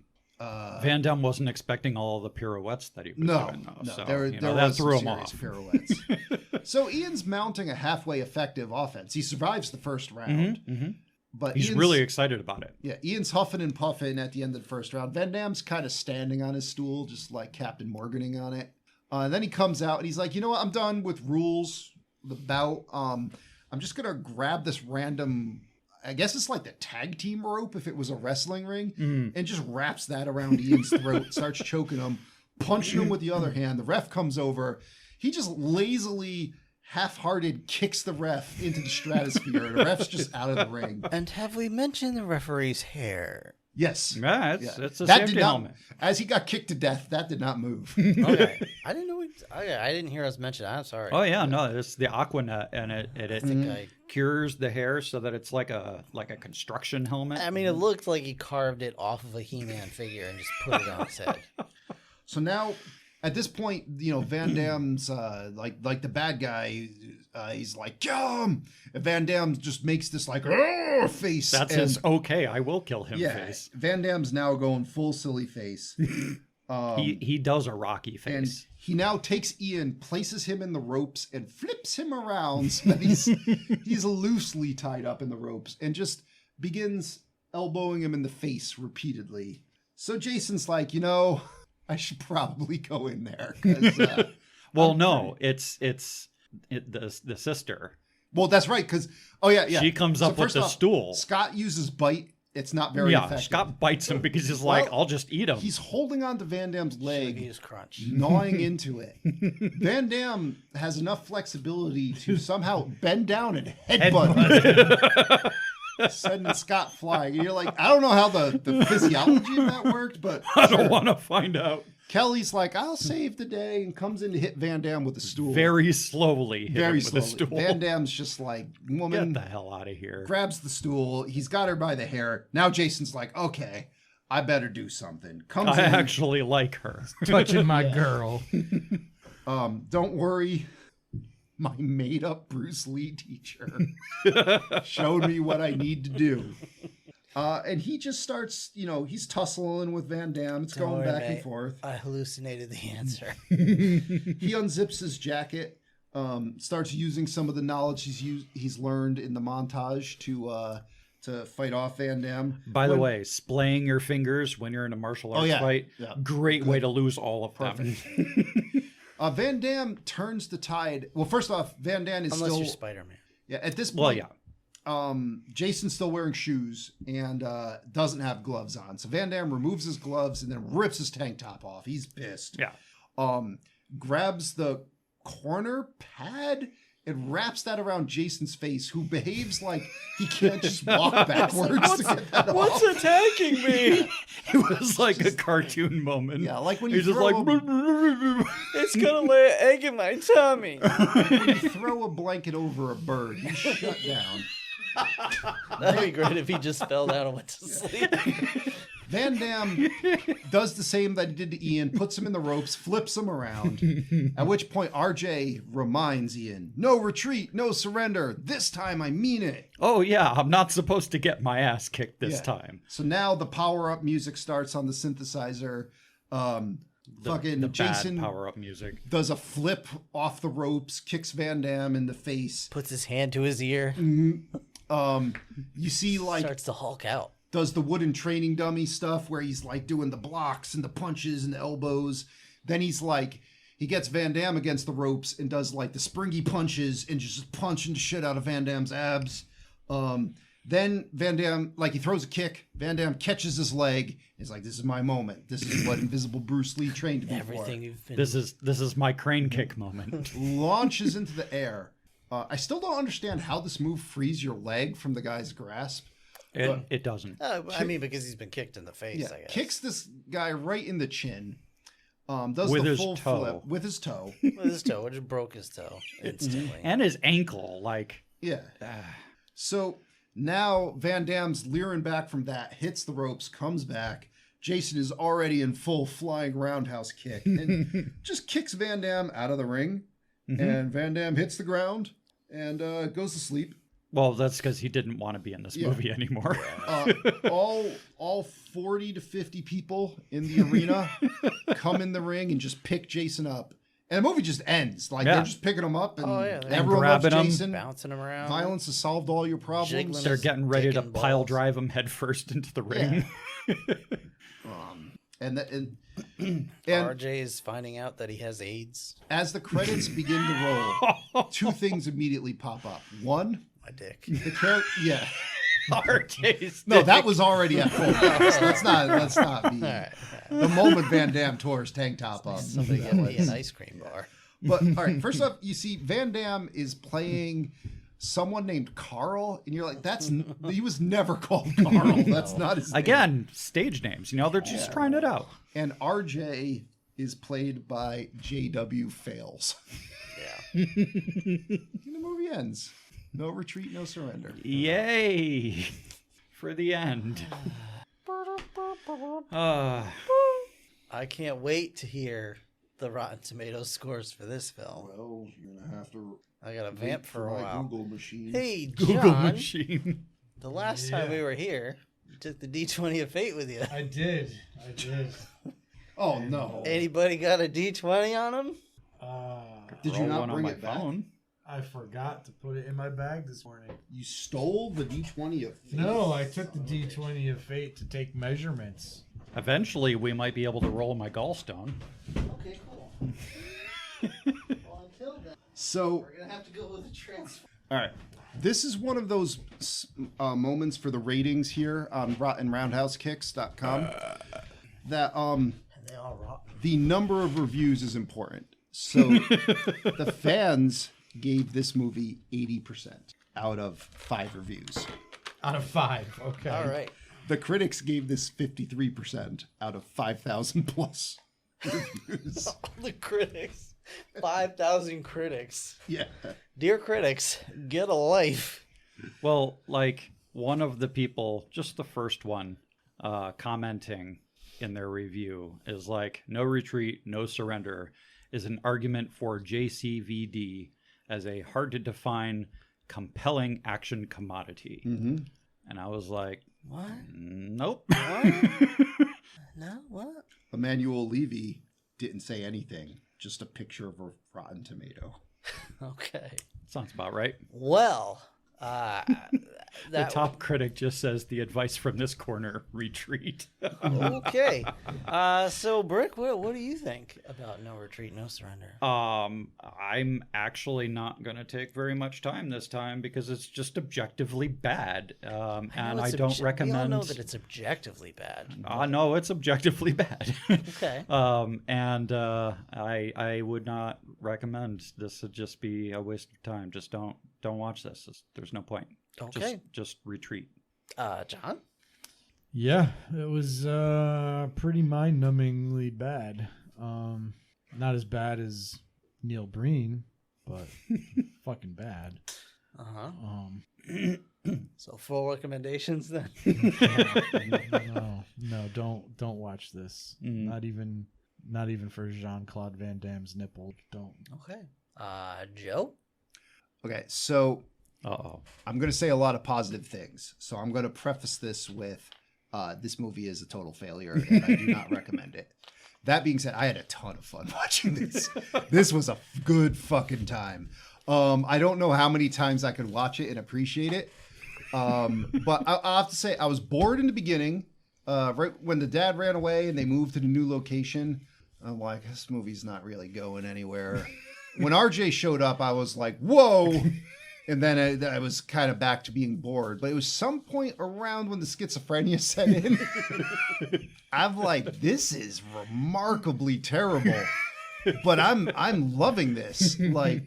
Van Damme wasn't expecting all the pirouettes that he was doing, though. No, So, there that was threw some him serious off. pirouettes. So Ian's mounting a halfway effective offense. He survives the first round. But He's Ian's, really excited about it. Yeah, Ian's huffing and puffing at the end of the first round. Van Damme's kind of standing on his stool, just like Captain Morganing on it. And then he comes out and he's like, you know what? I'm done with rules, the bout. I'm just going to grab this random, I guess it's like the tag team rope if it was a wrestling ring, and just wraps that around Ian's throat, starts choking him, punching him with the other hand. The ref comes over. He just lazily, half-hearted kicks the ref into the stratosphere. The ref's just out of the ring. And have we mentioned the referee's hair? Yes. Yeah, it's a That safety did not, helmet. as he got kicked to death, that did not move. Okay. I didn't know. I didn't hear us mention. I'm sorry. Oh yeah, no, it's the Aquanet, and it cures the hair so that it's like a construction helmet. I mean, it looked like he carved it off of a He-Man figure and just put it on his head. So now, at this point, Van Damme's like the bad guy. He's like, kill him! And Van Damme just makes this like face. That's his okay, I will kill him face. Van Damme's now going full silly face. He does a Rocky And face. he now takes Ian, places him in the ropes, and flips him around so that he's loosely tied up in the ropes, and just begins elbowing him in the face repeatedly. So Jason's like, I should probably go in there. 'Cause, Well, no, it's the sister. well, that's right, because She comes up with first the off, stool. Scott uses bite. It's not very effective. Scott bites him because he's like, Well, I'll just eat him. He's holding on to Van Damme's leg, Use crunch. gnawing into it. Van Damme has enough flexibility to somehow bend down and headbutt, sending Scott flying. And you're like, I don't know how the physiology of that worked, but I don't want to find out. Kelly's like, I'll save the day, and comes in to hit Van Damme with a stool. Very slowly hit him Very with slowly. a stool. Van Damme's just like, woman, Get the hell out of here. grabs the stool. He's got her by the hair. Now Jason's like, okay, I better do something. Comes I in. actually like her. Touching my girl. Don't worry. My made up Bruce Lee teacher showed me what I need to do. And he just starts, he's tussling with Van Damme. It's going back and forth. I hallucinated the answer. He unzips his jacket, starts using some of the knowledge he's learned in the montage to fight off Van Damme. By the way, splaying your fingers when you're in a martial arts fight, great way to lose all of them. Van Damme turns the tide. Well, first off, Van Damme is Unless still... you're Spider-Man. Yeah, at this Well, point... yeah. Jason's still wearing shoes and doesn't have gloves on. So Van Damme removes his gloves and then rips his tank top off. He's pissed. Yeah. Grabs the corner pad and wraps that around Jason's face, who behaves like he can't just walk backwards to get that off. attacking me? It was like a cartoon moment. Yeah, like when you He's just throw like... It's gonna lay an egg in my tummy. when you throw a blanket over a bird, he's shut down. That'd be great if he just fell down and went to sleep. Van Damme does the same that he did to Ian, puts him in the ropes, flips him around. At which point RJ reminds Ian, no retreat, no surrender. This time I mean it. Oh, yeah, I'm not supposed to get my ass kicked this time. So now the power-up music starts on the synthesizer. The Jason bad power-up music. does a flip off the ropes, kicks Van Damme in the face. Puts his hand to his ear. You see, like, Starts to Hulk out. does the wooden training dummy stuff where he's like doing the blocks and the punches and the elbows. Then he's like, he gets Van Damme against the ropes and does like the springy punches and just punching the shit out of Van Damme's abs. Then Van Damme, like, he throws a kick. Van Damme catches his leg. He's like, this is my moment. This is what Invisible Bruce Lee trained me Everything for. you've been. This is my crane kick moment. Launches into the air. I still don't understand how this move frees your leg from the guy's grasp. It doesn't. I mean, because he's been kicked in the face. Yeah, I guess. kicks this guy right in the chin. Does With the his full toe. flip with his toe. With his toe, it just broke his toe instantly. And his ankle, like... Yeah. So now Van Damme's leering back from that, hits the ropes, comes back. Jason is already in full flying roundhouse kick and just kicks Van Damme out of the ring. And Van Damme hits the ground and goes to sleep. Well, that's because he didn't want to be in this movie anymore. All 40 to 50 people in the arena come in the ring and just pick Jason up. And the movie just ends. Like, they're just picking him up, and everyone loves grabbing him, Jason. Bouncing him around. Violence has solved all your problems. Jiggling They're getting ready to Dick and pile balls. drive him headfirst into the ring. And RJ is finding out that he has AIDS. as the credits begin to roll, two things immediately pop up. One, My dick. the character. Yeah. RJ's No, that was already at full blast. Let's not be. All right. The moment Van Damme tore his tank top up. Somebody get me an ice cream bar. But all right, first off, you see Van Damme is playing someone named Carl, and you're like, he was never called Carl. That's not his name. Again, stage names. They're just trying it out. And RJ is played by J.W. Fails. Yeah. And the movie ends. No retreat, no surrender. Yay! For the end. I can't wait to hear the Rotten Tomatoes scores for this film. Well, you're gonna have to. I got to vamp for a while. Google machine. Hey, Google John, machine. the last time we were here, you took the D20 of fate with you. I did. Oh no! Anybody got a D20 on them? Did you Roll not one on bring my it back? phone? I forgot to put it in my bag this morning. You stole the D20 of fate? No, I took the D20 of fate to take measurements. Eventually, we might be able to roll my gallstone. Okay, cool. Well, until then, So, we're going to have to go with a transfer. all right. This is one of those moments for the ratings here on RottenRoundhouseKicks.com that And they all rotten. the number of reviews is important. So the fans gave this movie 80% out of 5 reviews. Out of 5. Okay. All right. The critics gave this 53% out of 5,000 plus reviews. All the critics. 5,000 critics. Yeah. Dear critics, get a life. Well, like one of the people, just the first one, commenting in their review is like, "No retreat, no surrender is an argument for JCVD as a hard to define, compelling action commodity." Mm-hmm. And I was like, What? nope. No? What? Emmanuel Levy didn't say anything, just a picture of a rotten tomato. Okay. Sounds about right. Well, The top critic just says the advice from this corner, retreat. Okay. So, Brick, what do you think about No Retreat, No Surrender? I'm actually not going to take very much time this time because it's just objectively bad. And I don't recommend. We all know that it's objectively bad. No, it's objectively bad. Okay. And I would not recommend this. Would just be a waste of time. Just don't watch this. There's no point. Okay. Just retreat. John? Yeah, it was pretty mind-numbingly bad. Not as bad as Neil Breen, but fucking bad. Uh-huh. So full recommendations then? No, don't watch this. Not even for Jean-Claude Van Damme's nipple. Don't. Okay. Joe? Okay, so Uh-oh. I'm going to say a lot of positive things. So I'm going to preface this with this movie is a total failure and I do not recommend it. That being said, I had a ton of fun watching this. This was a good fucking time. I don't know how many times I could watch it and appreciate it. But I'll have to say, I was bored in the beginning. Right when the dad ran away and they moved to the new location, I'm like, this movie's not really going anywhere. When RJ showed up, I was like, whoa. And then I was kind of back to being bored. But it was some point around when the schizophrenia set in. I'm like, this is remarkably terrible. But I'm loving this. Like,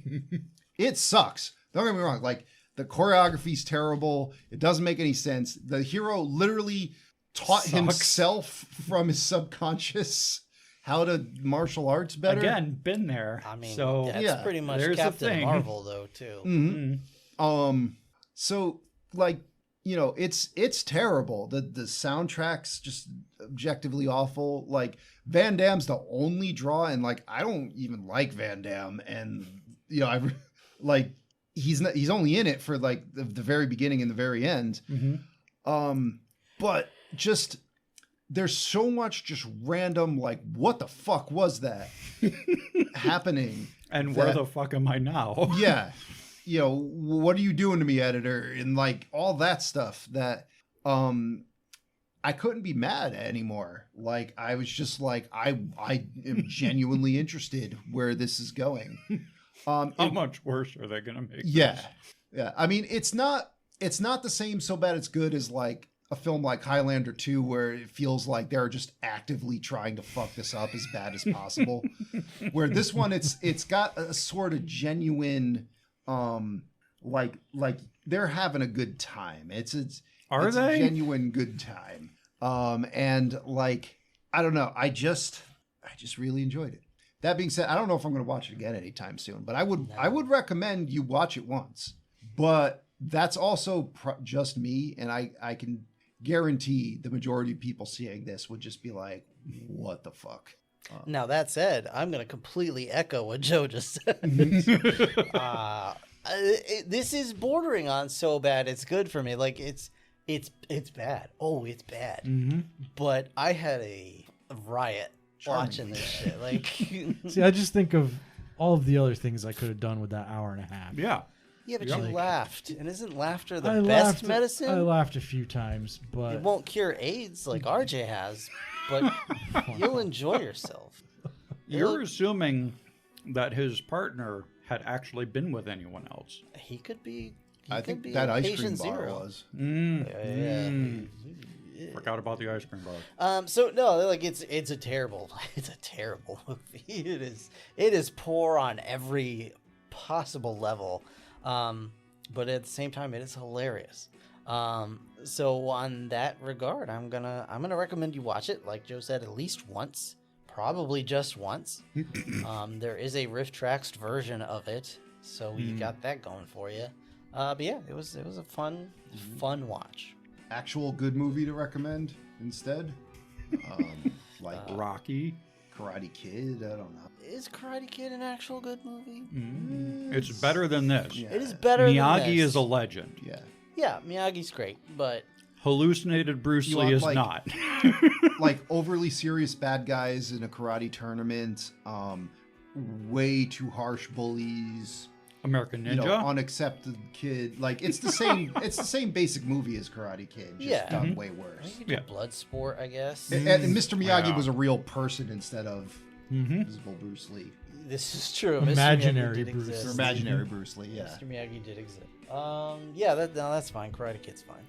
it sucks. Don't get me wrong. Like, the choreography's terrible. It doesn't make any sense. The hero literally taught himself from his subconscious how to martial arts better. Again, been there. I mean, so that's yeah, pretty much there's the Captain thing. Marvel, though, too. Mm-hmm. So like, you know, it's terrible. The soundtrack's just objectively awful. Like, Van Damme's the only draw, and like, I don't even like Van Damme, and you know, he's only in it for like the very beginning and the very end. But just there's so much just random like what the fuck was that happening, And where the fuck am I now? yeah, you know, what are you doing to me, editor, and like all that stuff that I couldn't be mad anymore. Like I was just like I am genuinely interested where this is going. How much worse are they gonna make? Yeah. this? Yeah. I mean, it's not the same so bad it's good as like a film like Highlander 2 where it feels like they're just actively trying to fuck this up as bad as possible. Where this one it's got a sort of genuine like they're having a good time. It's Are it's they? a genuine good time. And like I don't know, I just really enjoyed it. That being said, I don't know if I'm going to watch it again anytime soon, but I would recommend you watch it once. But that's also just me, and I can guarantee the majority of people seeing this would just be like, "What the fuck?" Now that said, I'm going to completely echo what Joe just said. This is bordering on so bad it's good for me. Like it's bad. Oh, it's bad. But I had a riot watching this shit. Like, See, I just think of all of the other things I could have done with that hour and a half. Yeah. yeah, but Yeah. you laughed, and isn't laughter the I best laughed, medicine? I laughed a few times, but It won't cure AIDS like RJ has, but you'll enjoy yourself. You're assuming that his partner had actually been with anyone else. He could be. I could think be that a ice cream patient bar zero. was. Forgot about the ice cream bar. So no, like it's a terrible movie. It is poor on every possible level, but at the same time, it is hilarious. So on that regard, I'm gonna recommend you watch it. Like Joe said, at least once, probably just once. There is a Riff Traxed version of it, so you got that going for you. But yeah, it was a fun watch. Actual good movie to recommend instead, like Rocky. Karate Kid. I don't know. Is Karate Kid an actual good movie? It's better than this. Yeah. It is better than Miyagi this. is a legend. Yeah, Yeah, Miyagi's great, but Hallucinated Bruce You Lee want, is like- not. like overly serious bad guys in a karate tournament. Way too harsh bullies. American Ninja. You know, unaccepted kid. Like it's the same. It's the same basic movie as Karate Kid, just Yeah. done way worse. you could do Yeah. Bloodsport, I guess. And Mr. Miyagi Yeah. was a real person instead of visible Bruce Lee This is true. Imaginary Mr. Miyagi did Bruce. exist. or imaginary Bruce Lee. Yeah. Mr. Miyagi did exist. Yeah, that's fine. Karate Kid's fine.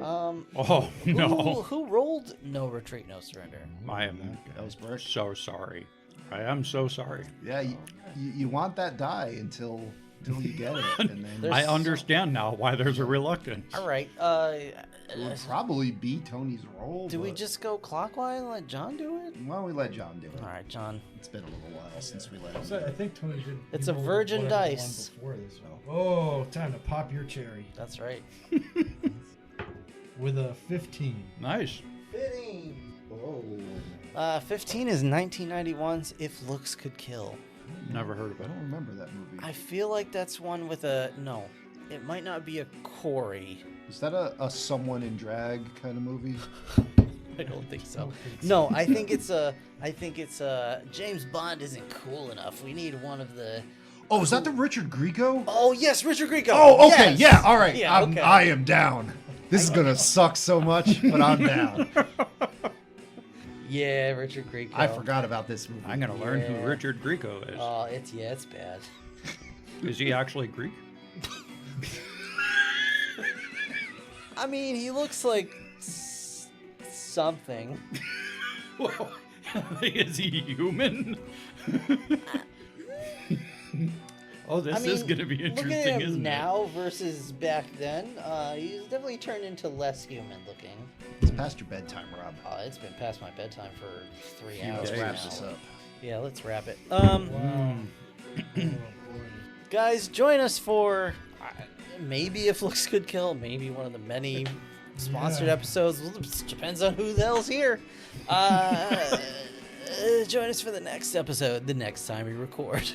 Oh no! Who rolled No Retreat, No Surrender? I am That was Brick. so sorry. I am so sorry. Yeah, you want that die until you get it, and then There's- I understand now why there's a reluctance. All right. it would probably be Tony's role. Do we but just go clockwise and let John do it? Why don't we let John do it? All right, John. It's been a little while since we let him. So I think Tony did. It's he a rolled virgin whatever one dice. before this one. Oh, time to pop your cherry That's right. with a 15. Nice. 15 is 1991's If Looks Could Kill. Never heard of I it. don't remember that movie. I feel like that's one with a no. It might not be a Corey. Is that a someone in drag kind of movie? I don't think so. No, I think it's James Bond isn't cool enough. We need one of the. Oh, is that the Richard Grieco? Oh yes, Richard Grieco. Oh, okay, Yes! yeah, all right. Yeah, okay. I am down. This is gonna suck so much, but I'm down. Yeah, Richard Grieco. I forgot about this movie. I'm gonna learn Yeah. who Richard Grieco is. Oh, it's bad. Is he actually Greek? I mean, he looks like something. Well, is he human? Oh, this I mean, is gonna be looking interesting, at him isn't now versus back then, he's definitely turned into less human looking. It's past your bedtime, Rob. It's been past my bedtime for 3 Let's hours. days. wrap now. this up. Yeah, let's wrap it. Wow. Guys, join us for maybe If Looks Could Kill, maybe one of the many sponsored episodes. Well, it depends on who the hell's here. Join us for the next episode, the next time we record.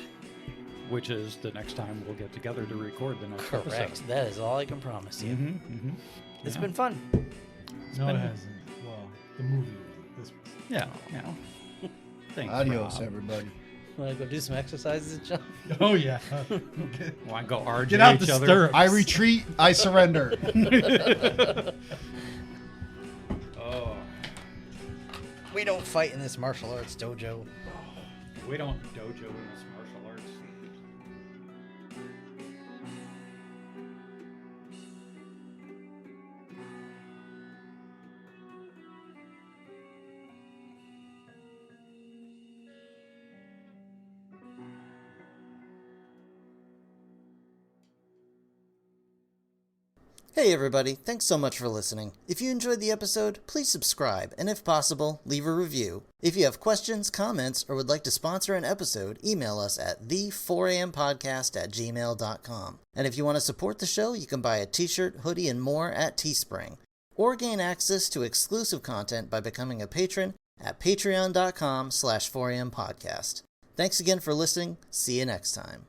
which is the next time we'll get together to record the next episode. Correct. That is all I can promise you. It's Yeah. been fun. No, it hasn't. Well, the movie. This Yeah. Thanks, Adios, Rob. everybody. Want to go do some exercises, John? Oh yeah. Want to go RJ Get out each the other? stirrups. I retreat. I surrender. Oh, We don't fight in this martial arts dojo. we don't dojo in this martial arts. Hey everybody, thanks so much for listening. If you enjoyed the episode, please subscribe, and if possible, leave a review. If you have questions, comments, or would like to sponsor an episode, email us at the4ampodcast@gmail.com. And if you want to support the show, you can buy a t-shirt, hoodie, and more at Teespring. Or gain access to exclusive content by becoming a patron at patreon.com/4ampodcast. Thanks again for listening. See you next time.